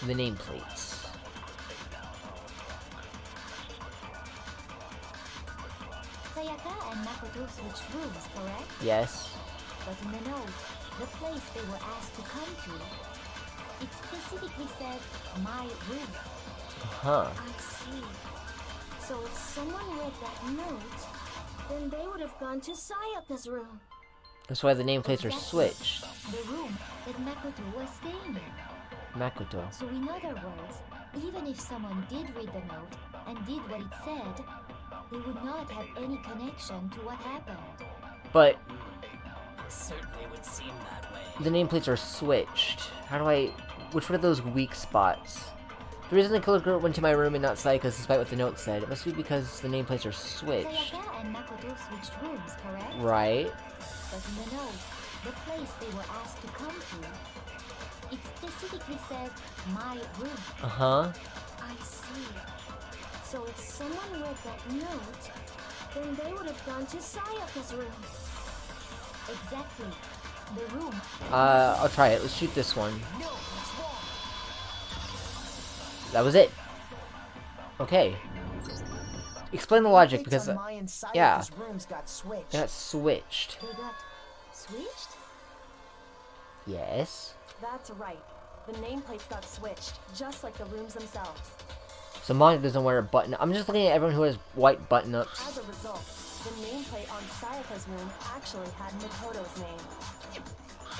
The nameplates. Sayaka and Makoto switched rooms, correct? Yes. But in the note, the place they were asked to come to, it specifically says, my room. Huh. I see. So if someone read that note, then they would have gone to Sayaka's room. That's why the nameplates are switched. The room that Makoto was staying in. Makoto. So in other words, even if someone did read the note and did what it said, they would not have any connection to what happened. But It certainly would seem that way. the nameplates are switched. How do I... which one of those weak spots? The reason the killer girl went to my room and not Sayaka's despite what the note said, it must be because the nameplates are switched. Sayaka and Makoto switched rooms, correct? Right. But in the note, the place they were asked to come to, it specifically says, my room. Uh-huh. I see. So if someone read that note, then they would have gone to Sayaka's room. Exactly. The room. I'll try it. Let's shoot this one. That was it. Okay. Explain the logic, because... yeah. Rooms got switched. They got switched. They got switched? Yes. That's right. The nameplates got switched, just like the rooms themselves. So Monica doesn't wear a button. I'm just looking at everyone who has white button-ups. As a result, the nameplate on Sayaka's room actually had Makoto's name.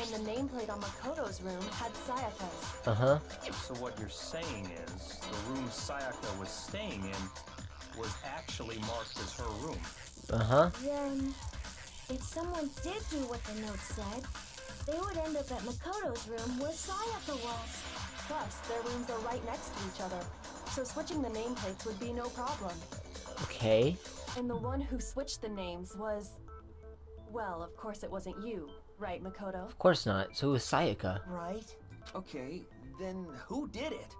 And the nameplate on Makoto's room had Sayaka's. Uh-huh. So what you're saying is, the room Sayaka was staying in was actually marked as her room. Uh-huh. Then, if someone did do what the note said, they would end up at Makoto's room where Sayaka was. Plus, their rooms are right next to each other, so switching the nameplates would be no problem. Okay. And the one who switched the names was... Well, of course it wasn't you, right, Makoto? Of course not. So it was Sayaka. Right? Okay, then who did it?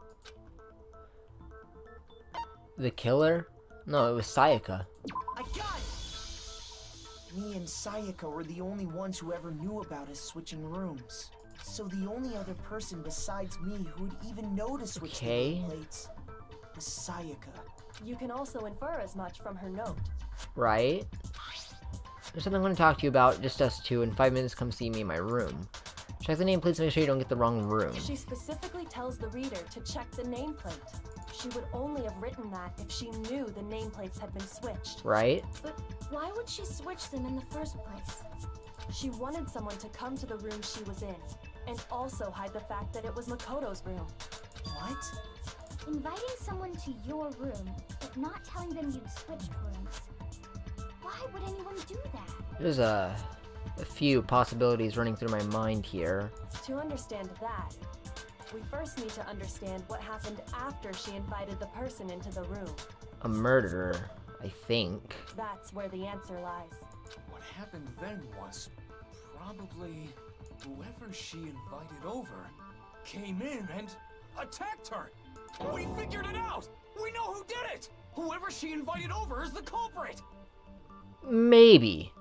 The killer? No, it was Sayaka. I got it! Me and Sayaka were the only ones who ever knew about us switching rooms. So the only other person besides me who would even know to switch the nameplates was Sayaka. You can also infer as much from her note. Right? There's something I want to talk to you about, just us two. In 5 minutes, come see me in my room. Check the nameplates to make sure you don't get the wrong room. She specifically tells the reader to check the nameplate. She would only have written that if she knew the nameplates had been switched. Right? But why would she switch them in the first place? She wanted someone to come to the room she was in, and also hide the fact that it was Makoto's room. What? Inviting someone to your room, but not telling them you'd switched rooms. Why would anyone do that? There's a few possibilities running through my mind here. To understand that, we first need to understand what happened after she invited the person into the room. A murder, I think. That's where the answer lies. What happened then was probably whoever she invited over came in and attacked her. We figured it out! We know who did it! Whoever she invited over is the culprit! Maybe.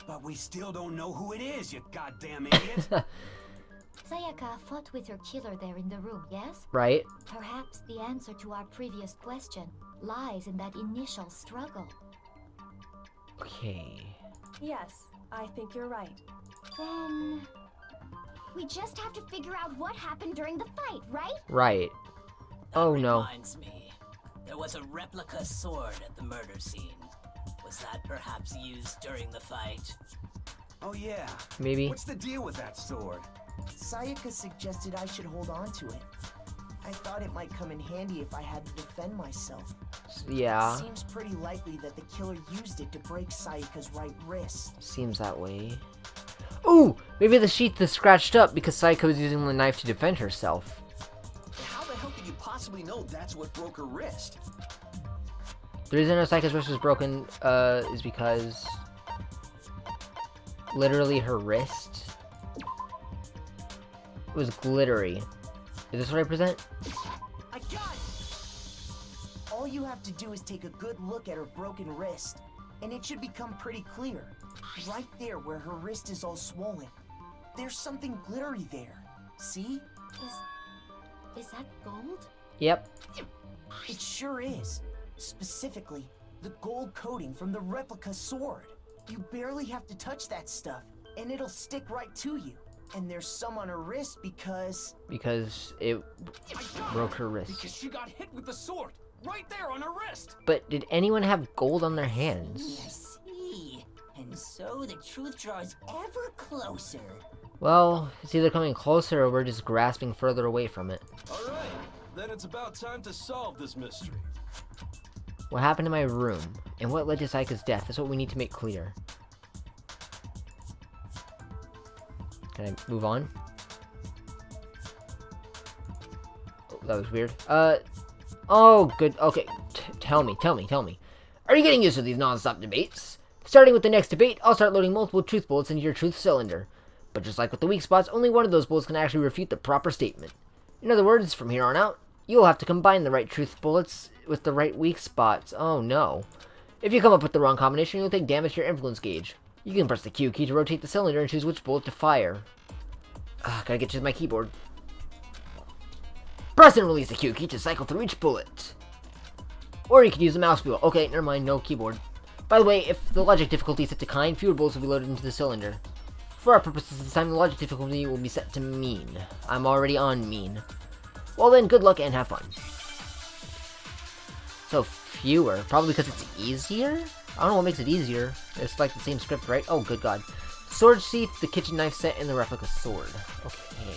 But we still don't know who it is, you goddamn idiot! Sayaka fought with her killer there in the room, yes? Right. Perhaps the answer to our previous question lies in that initial struggle. Okay. Yes, I think you're right. Then... we just have to figure out what happened during the fight, right? Right. Oh no. Reminds me, there was a replica sword at the murder scene. Was that perhaps used during the fight? Oh yeah. Maybe. What's the deal with that sword? Sayaka suggested I should hold on to it. I thought it might come in handy if I had to defend myself. Yeah. It seems pretty likely that the killer used it to break Sayaka's right wrist. Seems that way. Ooh! Maybe the sheath is scratched up because Sayaka was using the knife to defend herself. How the hell could you possibly know that's what broke her wrist? The reason Sayaka's wrist was broken is because literally her wrist was glittery. Is this what I present? I got it! All you have to do is take a good look at her broken wrist, and it should become pretty clear. Right there where her wrist is all swollen. There's something glittery there. See? Is that gold? Yep. It sure is. Specifically, the gold coating from the replica sword. You barely have to touch that stuff, and it'll stick right to you. And there's some on her wrist because it broke her wrist. Because she got hit with the sword, right there on her wrist! But did anyone have gold on their hands? I see. And so the truth draws ever closer. Well, it's either coming closer or we're just grasping further away from it. Alright, then it's about time to solve this mystery. What happened in my room, and what led to Sayaka's death? That's what we need to make clear. Can I move on? Oh, that was weird. Oh, good. Okay, tell me. Are you getting used to these non-stop debates? Starting with the next debate, I'll start loading multiple truth bullets into your truth cylinder. But just like with the weak spots, only one of those bullets can actually refute the proper statement. In other words, from here on out, you'll have to combine the right truth bullets with the right weak spots. Oh no. If you come up with the wrong combination, you'll take damage to your influence gauge. You can press the Q key to rotate the cylinder and choose which bullet to fire. Gotta get to my keyboard. Press and release the Q key to cycle through each bullet. Or you can use the mouse wheel. Okay, never mind, no keyboard. By the way, if the logic difficulty is set to kind, fewer bullets will be loaded into the cylinder. For our purposes this time, the logic difficulty will be set to mean. I'm already on mean. Well then, good luck and have fun. So, fewer. Probably because it's easier? I don't know what makes it easier. It's like the same script, right? Oh, good god. Sword sheath, the kitchen knife set, and the replica sword. Okay.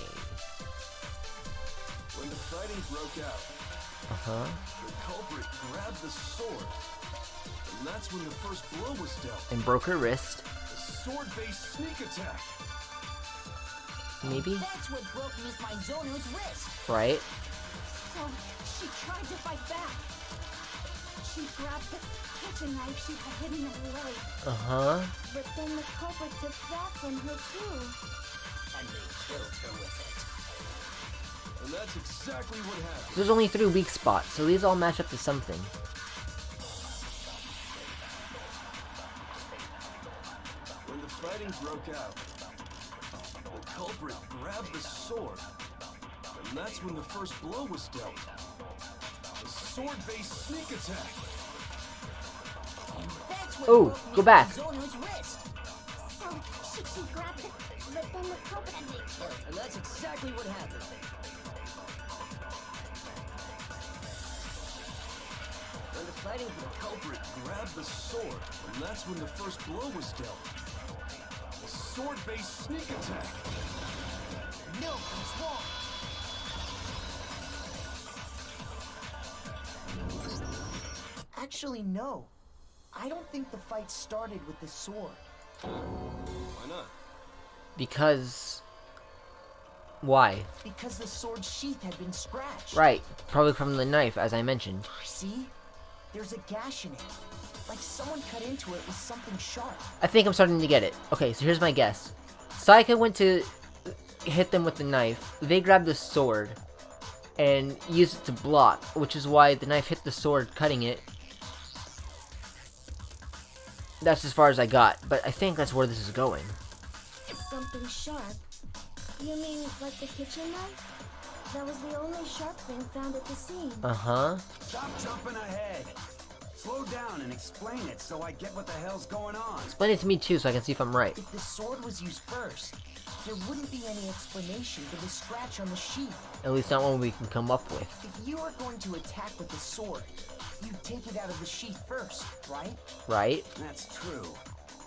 When the fighting broke out, The culprit grabbed the sword, and that's when the first blow was dealt. And broke her wrist. A sword-based sneak attack. Maybe? That's what broke Miss Mizono's wrist. Right. So, she tried to fight back. She grabbed the kitchen knife she had hidden in her leg. But then the culprit took that from her too. And they killed her with it. And that's exactly what happened. There's only 3 weak spots, so these all match up to something. When the fighting broke out, the culprit grabbed the sword, and that's when the first blow was dealt. A sword-based sneak attack. That's what Oh, broke go back. Miss Mizono's wrist. So, she grabbed it, but then the culprit And they killed her. And that's exactly what happened. When the fighting, the culprit grabbed the sword, and that's when the first blow was dealt. A sword-based sneak attack. No, it's wrong. Actually, no. I don't think the fight started with the sword. Why not? Because... Why? Because the sword's sheath had been scratched. Right. Probably from the knife, as I mentioned. See? There's a gash in it. Like someone cut into it with something sharp. I think I'm starting to get it. Okay, so here's my guess. Sayaka went to hit them with the knife. They grabbed the sword and used it to block, which is why the knife hit the sword, cutting it. That's as far as I got, but I think that's where this is going. Something sharp? You mean like the kitchen knife? That was the only sharp thing found at the scene. Stop jumping ahead. Slow down and explain it so I get what the hell's going on. Explain it to me too so I can see if I'm right. If the sword was used first, there wouldn't be any explanation for the scratch on the sheath. At least not one we can come up with. If you were going to attack with the sword, you'd take it out of the sheath first, right? Right? That's true.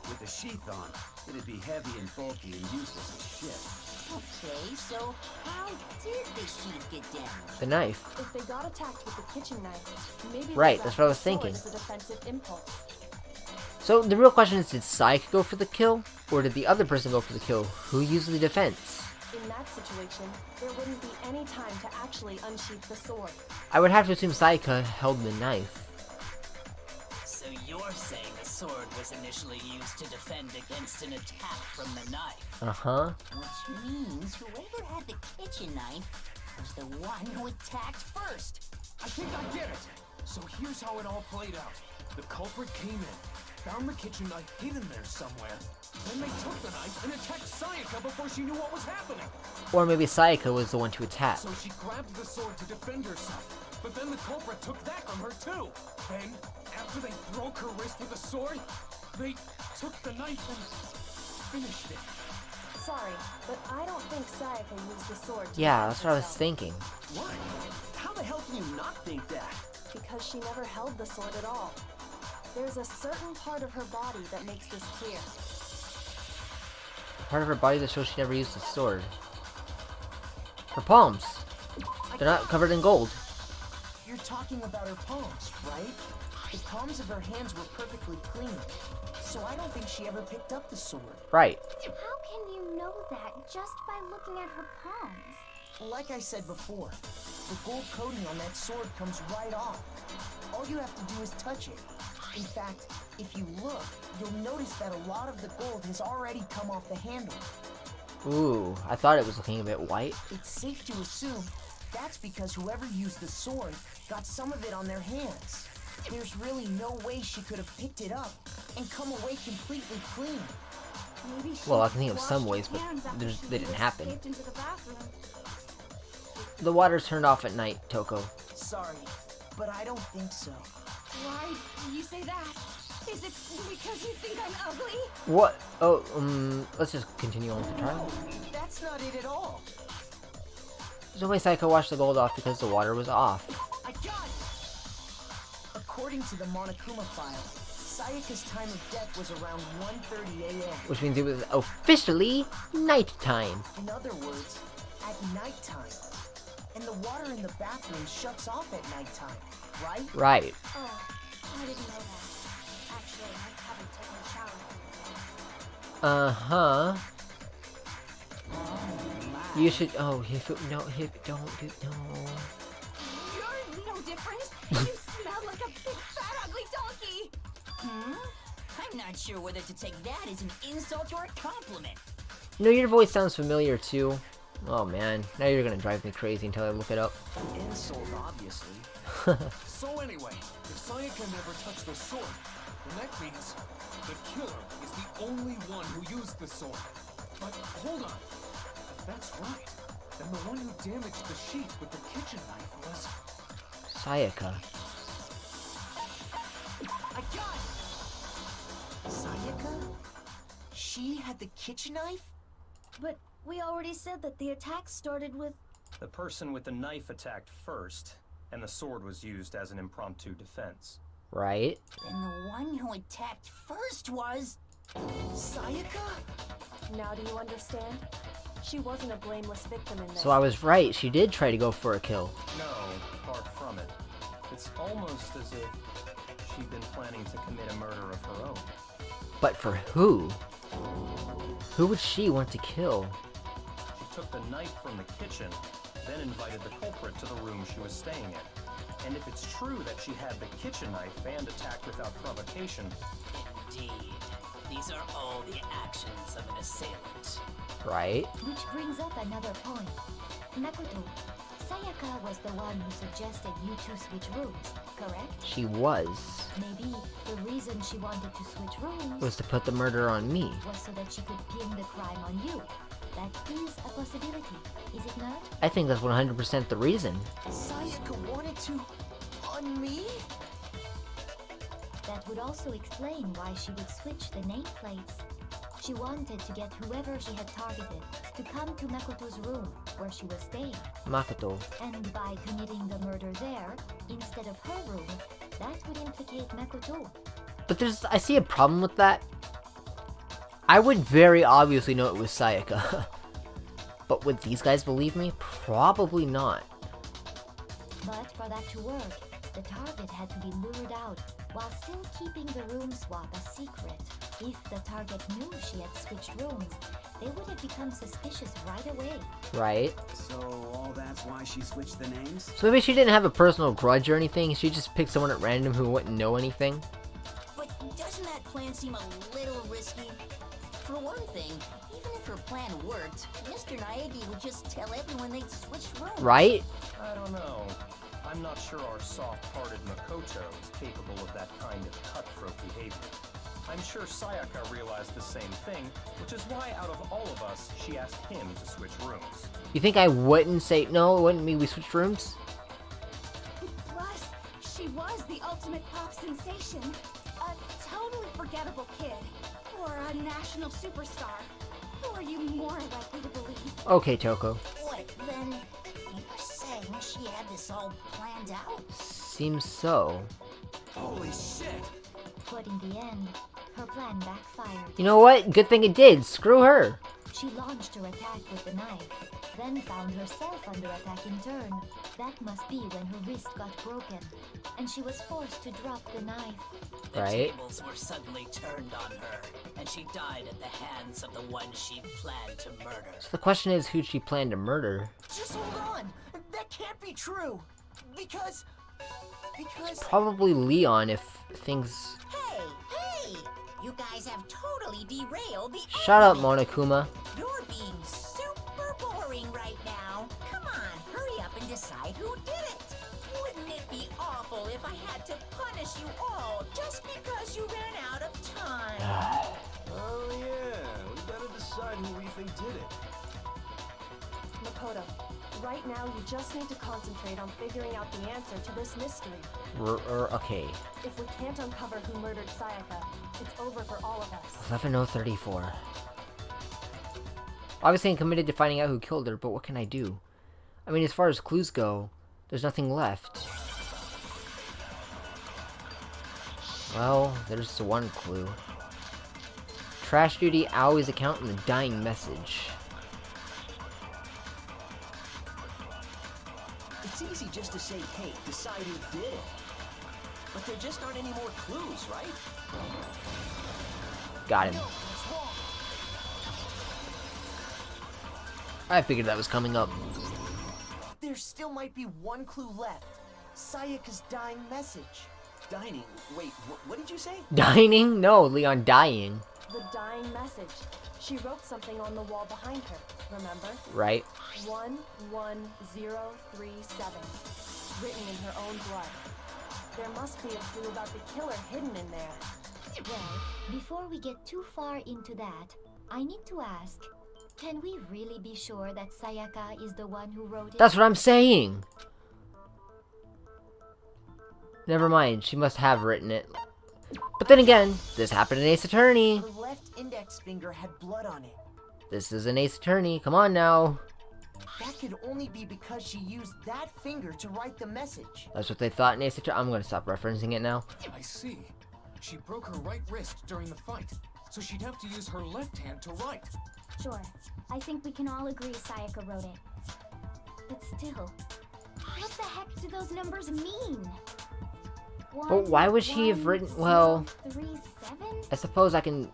With the sheath on, it'd be heavy and bulky and useless as shit. Okay, so how did the sheath get down? The knife. If they got attacked with the kitchen knife, maybe Right, they that's what I was grabbed the thinking. sword as a defensive impulse. So the real question is, did Sayaka go for the kill? Or did the other person go for the kill? Who used the defense? In that situation, there wouldn't be any time to actually unsheath the sword. I would have to assume Sayaka held the knife. So you're saying the sword was initially used to defend against an attack from the knife? Which means whoever had the kitchen knife was the one who attacked first. I think I get it. So here's how it all played out. The culprit came in, found the kitchen knife hidden there somewhere. Then they took the knife and attacked Sayaka before she knew what was happening. Or maybe Sayaka was the one to attack. So she grabbed the sword to defend herself. But then the culprit took that from her too. Then, after they broke her wrist with a sword, they took the knife and finished it. Sorry, but I don't think Sayaka used the sword to Yeah, defend that's what I was herself. thinking. What? How the hell can you not think that? Because she never held the sword at all. There's a certain part of her body that makes this clear. Part of her body that shows she never used the sword. Her palms. They're not covered in gold. You're talking about her palms, right? The palms of her hands were perfectly clean. So I don't think she ever picked up the sword. Right. How can you know that just by looking at her palms? Like I said before, the gold coating on that sword comes right off. All you have to do is touch it. In fact, if you look, you'll notice that a lot of the gold has already come off the handle. Ooh, I thought it was looking a bit white. It's safe to assume that's because whoever used the sword got some of it on their hands. There's really no way she could have picked it up and come away completely clean. Maybe she Well, I can think of washed some her ways, but hands after she they didn't happen. escaped into the bathroom. The water's turned off at night, Toko. Sorry, but I don't think so. Why do you say that? Is it because you think I'm ugly? What? Oh, let's just continue on with the trial. That's not it at all. There's no way Sayaka washed the gold off because the water was off. I got it! According to the Monokuma file, Sayaka's time of death was around 1:30 a.m. Which means it was officially nighttime. In other words, at nighttime. And the water in the bathroom shuts off at nighttime, right? Right. Oh, I didn't know that. Actually, I haven't taken a shower. Uh-huh. You should. Oh, no, don't do. No. You're no different. You smell like a big, fat, ugly donkey. I'm not sure whether to take that as an insult or a compliment. No, your voice sounds familiar too. Oh man, now you're gonna drive me crazy until I look it up. Insult, obviously. So anyway, if Sayaka never touched the sword, then that means the killer is the only one who used the sword. But hold on. If that's right, then the one who damaged the sheet with the kitchen knife was... Sayaka. I got it! Sayaka? She had the kitchen knife? But we already said that the attack started with... The person with the knife attacked first, and the sword was used as an impromptu defense. Right. And the one who attacked first was... Sayaka? Now do you understand? She wasn't a blameless victim in this. So I was right. She did try to go for a kill. No, far from it. It's almost as if she'd been planning to commit a murder of her own. But for who? Who would she want to kill? She took the knife from the kitchen, then invited the culprit to the room she was staying in. And if it's true that she had the kitchen knife and attacked without provocation... Indeed. These are all the actions of an assailant. Right. Which brings up another point. Makoto, Sayaka was the one who suggested you two switch rooms, correct? She was. Maybe the reason she wanted to switch rooms Was to put the murder on me. was so that she could pin the crime on you. That is a possibility, is it not? I think that's 100% the reason. Sayaka wanted to... on me? That would also explain why she would switch the nameplates. She wanted to get whoever she had targeted to come to Makoto's room, where she was staying. Makoto. And by committing the murder there, instead of her room, that would implicate Makoto. But I see a problem with that. I would very obviously know it was Sayaka. But would these guys believe me? Probably not. But for that to work, the target had to be lured out, while still keeping the room swap a secret. If the target knew she had switched rooms, they would have become suspicious right away. Right. So all that's why she switched the names? So maybe she didn't have a personal grudge or anything. She just picked someone at random who wouldn't know anything. But doesn't that plan seem a little risky? For one thing, even if her plan worked, Mr. Naegi would just tell everyone they'd switched rooms. Right? I don't know. I'm not sure our soft-hearted Makoto is capable of that kind of cutthroat behavior. I'm sure Sayaka realized the same thing, which is why out of all of us, she asked him to switch rooms. You think I wouldn't say, no, it wouldn't mean we switched rooms? Plus, she was the ultimate pop sensation. A totally forgettable kid. Or a national superstar. Who are you more likely to believe? Okay, Toko. What, then you're saying she had this all planned out? Seems so. Holy shit! But in the end, her plan backfired. You know what? Good thing it did. Screw her. She launched her attack with the knife, then found herself under attack in turn. That must be when her wrist got broken, and she was forced to drop the knife. The Right. tables were suddenly turned on her, and she died at the hands of the one she planned to murder. So the question is, who'd she plan to murder? Just hold on! That can't be true! Because... Probably Leon if things... Hey! You guys have totally derailed the Shut up, argument. Monokuma. You're being super boring right now. Come on, hurry up and decide who did it. Wouldn't it be awful if I had to punish you all just because you ran out of time? Oh yeah, we gotta decide who we think did it. Makoto, right now you just need to concentrate on figuring out the answer to this mystery. Okay. If we can't uncover who murdered Sayaka, it's over for all of us. 11:34. Obviously I'm committed to finding out who killed her, but what can I do? I mean, as far as clues go, there's nothing left. Well, there's one clue. Trash duty, Aoi's account, and the dying message. It's easy just to say, hey, decide who did it. But there just aren't any more clues, right? Got him. I figured that was coming up. There still might be one clue left. Sayaka's dying message. Dining? Wait, what did you say? Dining? No, Leon, dying. The dying message. She wrote something on the wall behind her, remember? Right. 11037. Written in her own blood. There must be a clue about the killer hidden in there. Well, before we get too far into that, I need to ask, can we really be sure that Sayaka is the one who wrote it? That's what I'm saying! Never mind, she must have written it. But then again, this happened in Ace Attorney. Her left index finger had blood on it. This is an Ace Attorney, come on now. That could only be because she used that finger to write the message. That's what they thought in Ace Attorney. I'm gonna stop referencing it now. I see. She broke her right wrist during the fight, so she'd have to use her left hand to write. Sure. I think we can all agree Sayaka wrote it. But still, what the heck do those numbers mean? But why would she have written, well, 3, 7? I suppose I can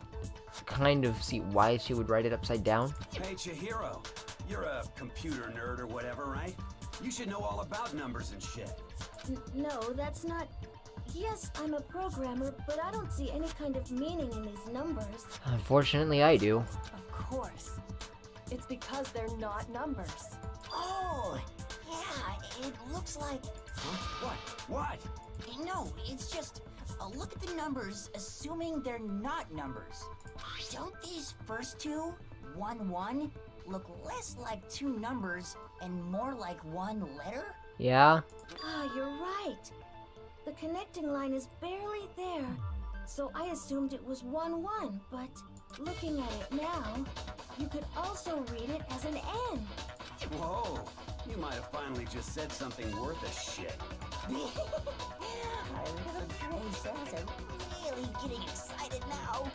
kind of see why she would write it upside down. Hey, Chihiro. You're a computer nerd or whatever, right? You should know all about numbers and shit. No, that's not... Yes, I'm a programmer, but I don't see any kind of meaning in these numbers. Unfortunately, I do. Of course. It's because they're not numbers. Oh, yeah, it looks like... Huh? What? No, it's just... look at the numbers, assuming they're not numbers. Don't these first two, 1, 1, look less like two numbers and more like one letter? Yeah? Ah, you're right. The connecting line is barely there, so I assumed it was 1, 1, but looking at it now, you could also read it as an N. Whoa, you might have finally just said something worth a shit. Our little princess are really getting excited now.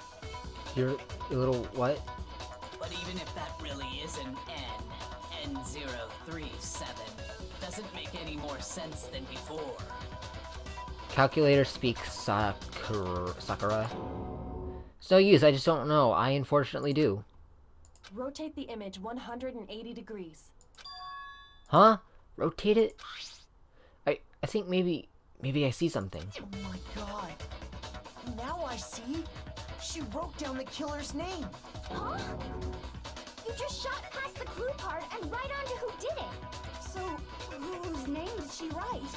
You're a little what? But even if that really is an N037, doesn't make any more sense than before. Calculator speaks Sakura. It's no use, I just don't know. I unfortunately do. Rotate the image 180 degrees. Huh? Rotate it? I think maybe I see something. Oh my god. Now I see. She wrote down the killer's name. Huh? You just shot past the clue part and right onto who did it. So, whose name did she write?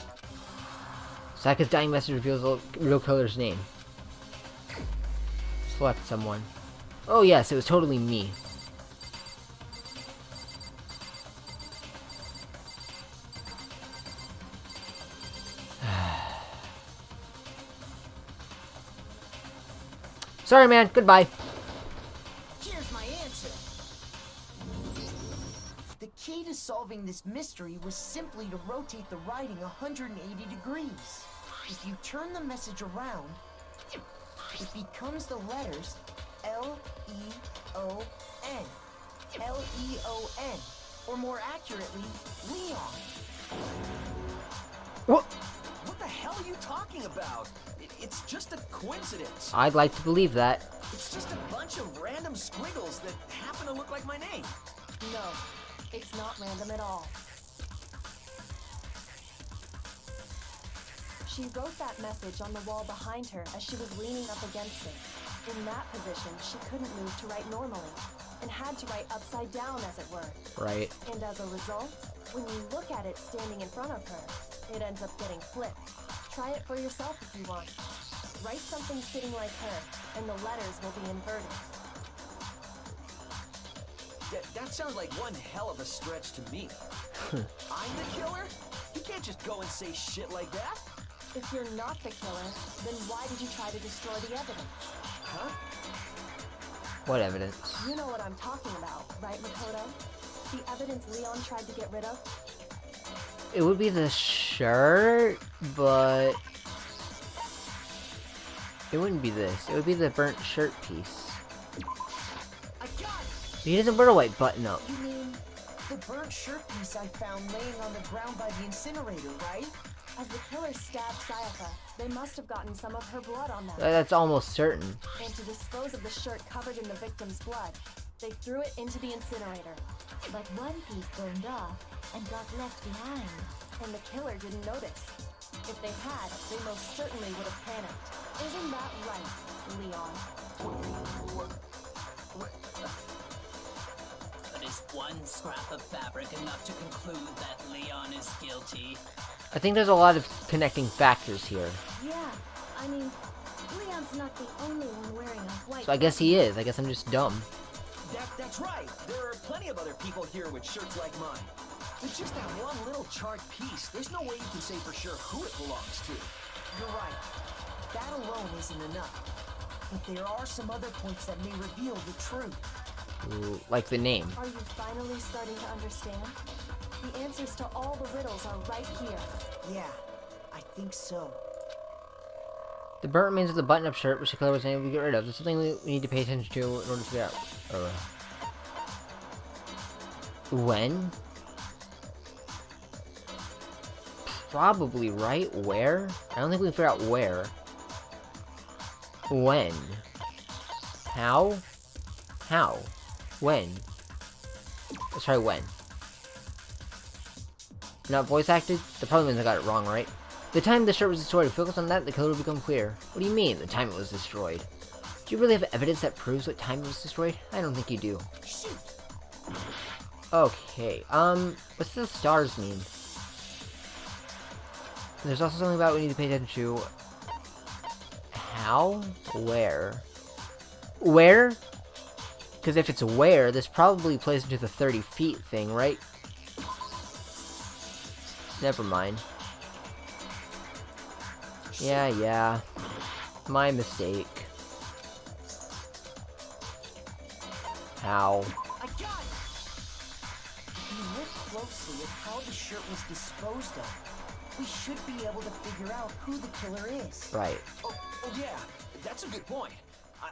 Sayaka's dying message reveals the real killer's name. Select someone. Oh yes, it was totally me. Sorry, man. Goodbye. Here's my answer. The key to solving this mystery was simply to rotate the writing 180 degrees. If you turn the message around, it becomes the letters L-E-O-N. L-E-O-N. Or more accurately, Leon. What? What the hell are you talking about? It's just a coincidence. I'd like to believe that. It's just a bunch of random squiggles that happen to look like my name. No, it's not random at all. She wrote that message on the wall behind her as she was leaning up against it. In that position, she couldn't move to write normally, and had to write upside down, as it were. Right. And as a result, when you look at it standing in front of her, it ends up getting flipped. Try it for yourself if you want. Write something sitting like her, and the letters will be inverted. That sounds like one hell of a stretch to me. I'm the killer? You can't just go and say shit like that. If you're not the killer, then why did you try to destroy the evidence? Huh? What evidence? You know what I'm talking about, right, Makoto? The evidence Leon tried to get rid of? It would be the shirt, but it wouldn't be this. It would be the burnt shirt piece. He doesn't wear a white button up. You mean the burnt shirt piece I found laying on the ground by the incinerator, right? As the killer stabbed Sayaka, they must have gotten some of her blood on them. That's almost certain. And to dispose of the shirt covered in the victim's blood, they threw it into the incinerator. But one piece burned off and got left behind. And the killer didn't notice. If they had, they most certainly would have panicked. Isn't that right, Leon? But is one scrap of fabric enough to conclude that Leon is guilty? I think there's a lot of connecting factors here. Yeah, I mean, Leon's not the only one wearing a white... So I guess he is. I guess I'm just dumb. That's right. There are plenty of other people here with shirts like mine. With just that one little charred piece, there's no way you can say for sure who it belongs to. You're right. That alone isn't enough. But there are some other points that may reveal the truth. Ooh, like the name. Are you finally starting to understand? The answers to all the riddles are right here. Yeah, I think so. The burnt remains of the button-up shirt, which the killer was unable to get rid of. There's something we need to pay attention to in order to figure out. When? Probably, right? Where? I don't think we can figure out where. When? How? How? When? Let's try when. Not voice acted? The problem means I got it wrong, right? The time the shirt was destroyed, focus on that, the code will become clear. What do you mean, the time it was destroyed? Do you really have evidence that proves what time it was destroyed? I don't think you do. Okay, what's the stars mean? There's also something about we need to pay attention to. How? Where? Where? Because if it's where, this probably plays into the 30 feet thing, right? Never mind. Yeah. My mistake. How? I got it! If you look closely at how the shirt was disposed of, we should be able to figure out who the killer is. Right. Oh yeah, that's a good point.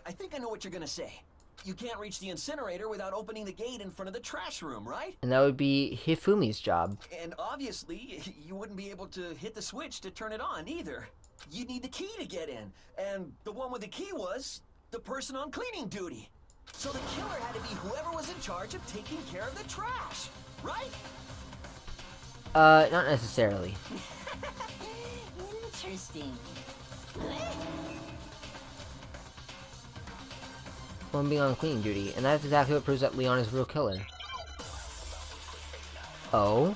I think I know what you're gonna say. You can't reach the incinerator without opening the gate in front of the trash room, right? And that would be Hifumi's job. And obviously, you wouldn't be able to hit the switch to turn it on either. You'd need the key to get in. And the one with the key was the person on cleaning duty. So the killer had to be whoever was in charge of taking care of the trash, right? Not necessarily. Interesting. One being on cleaning duty, and that's exactly what proves that Leon is a real killer. Oh?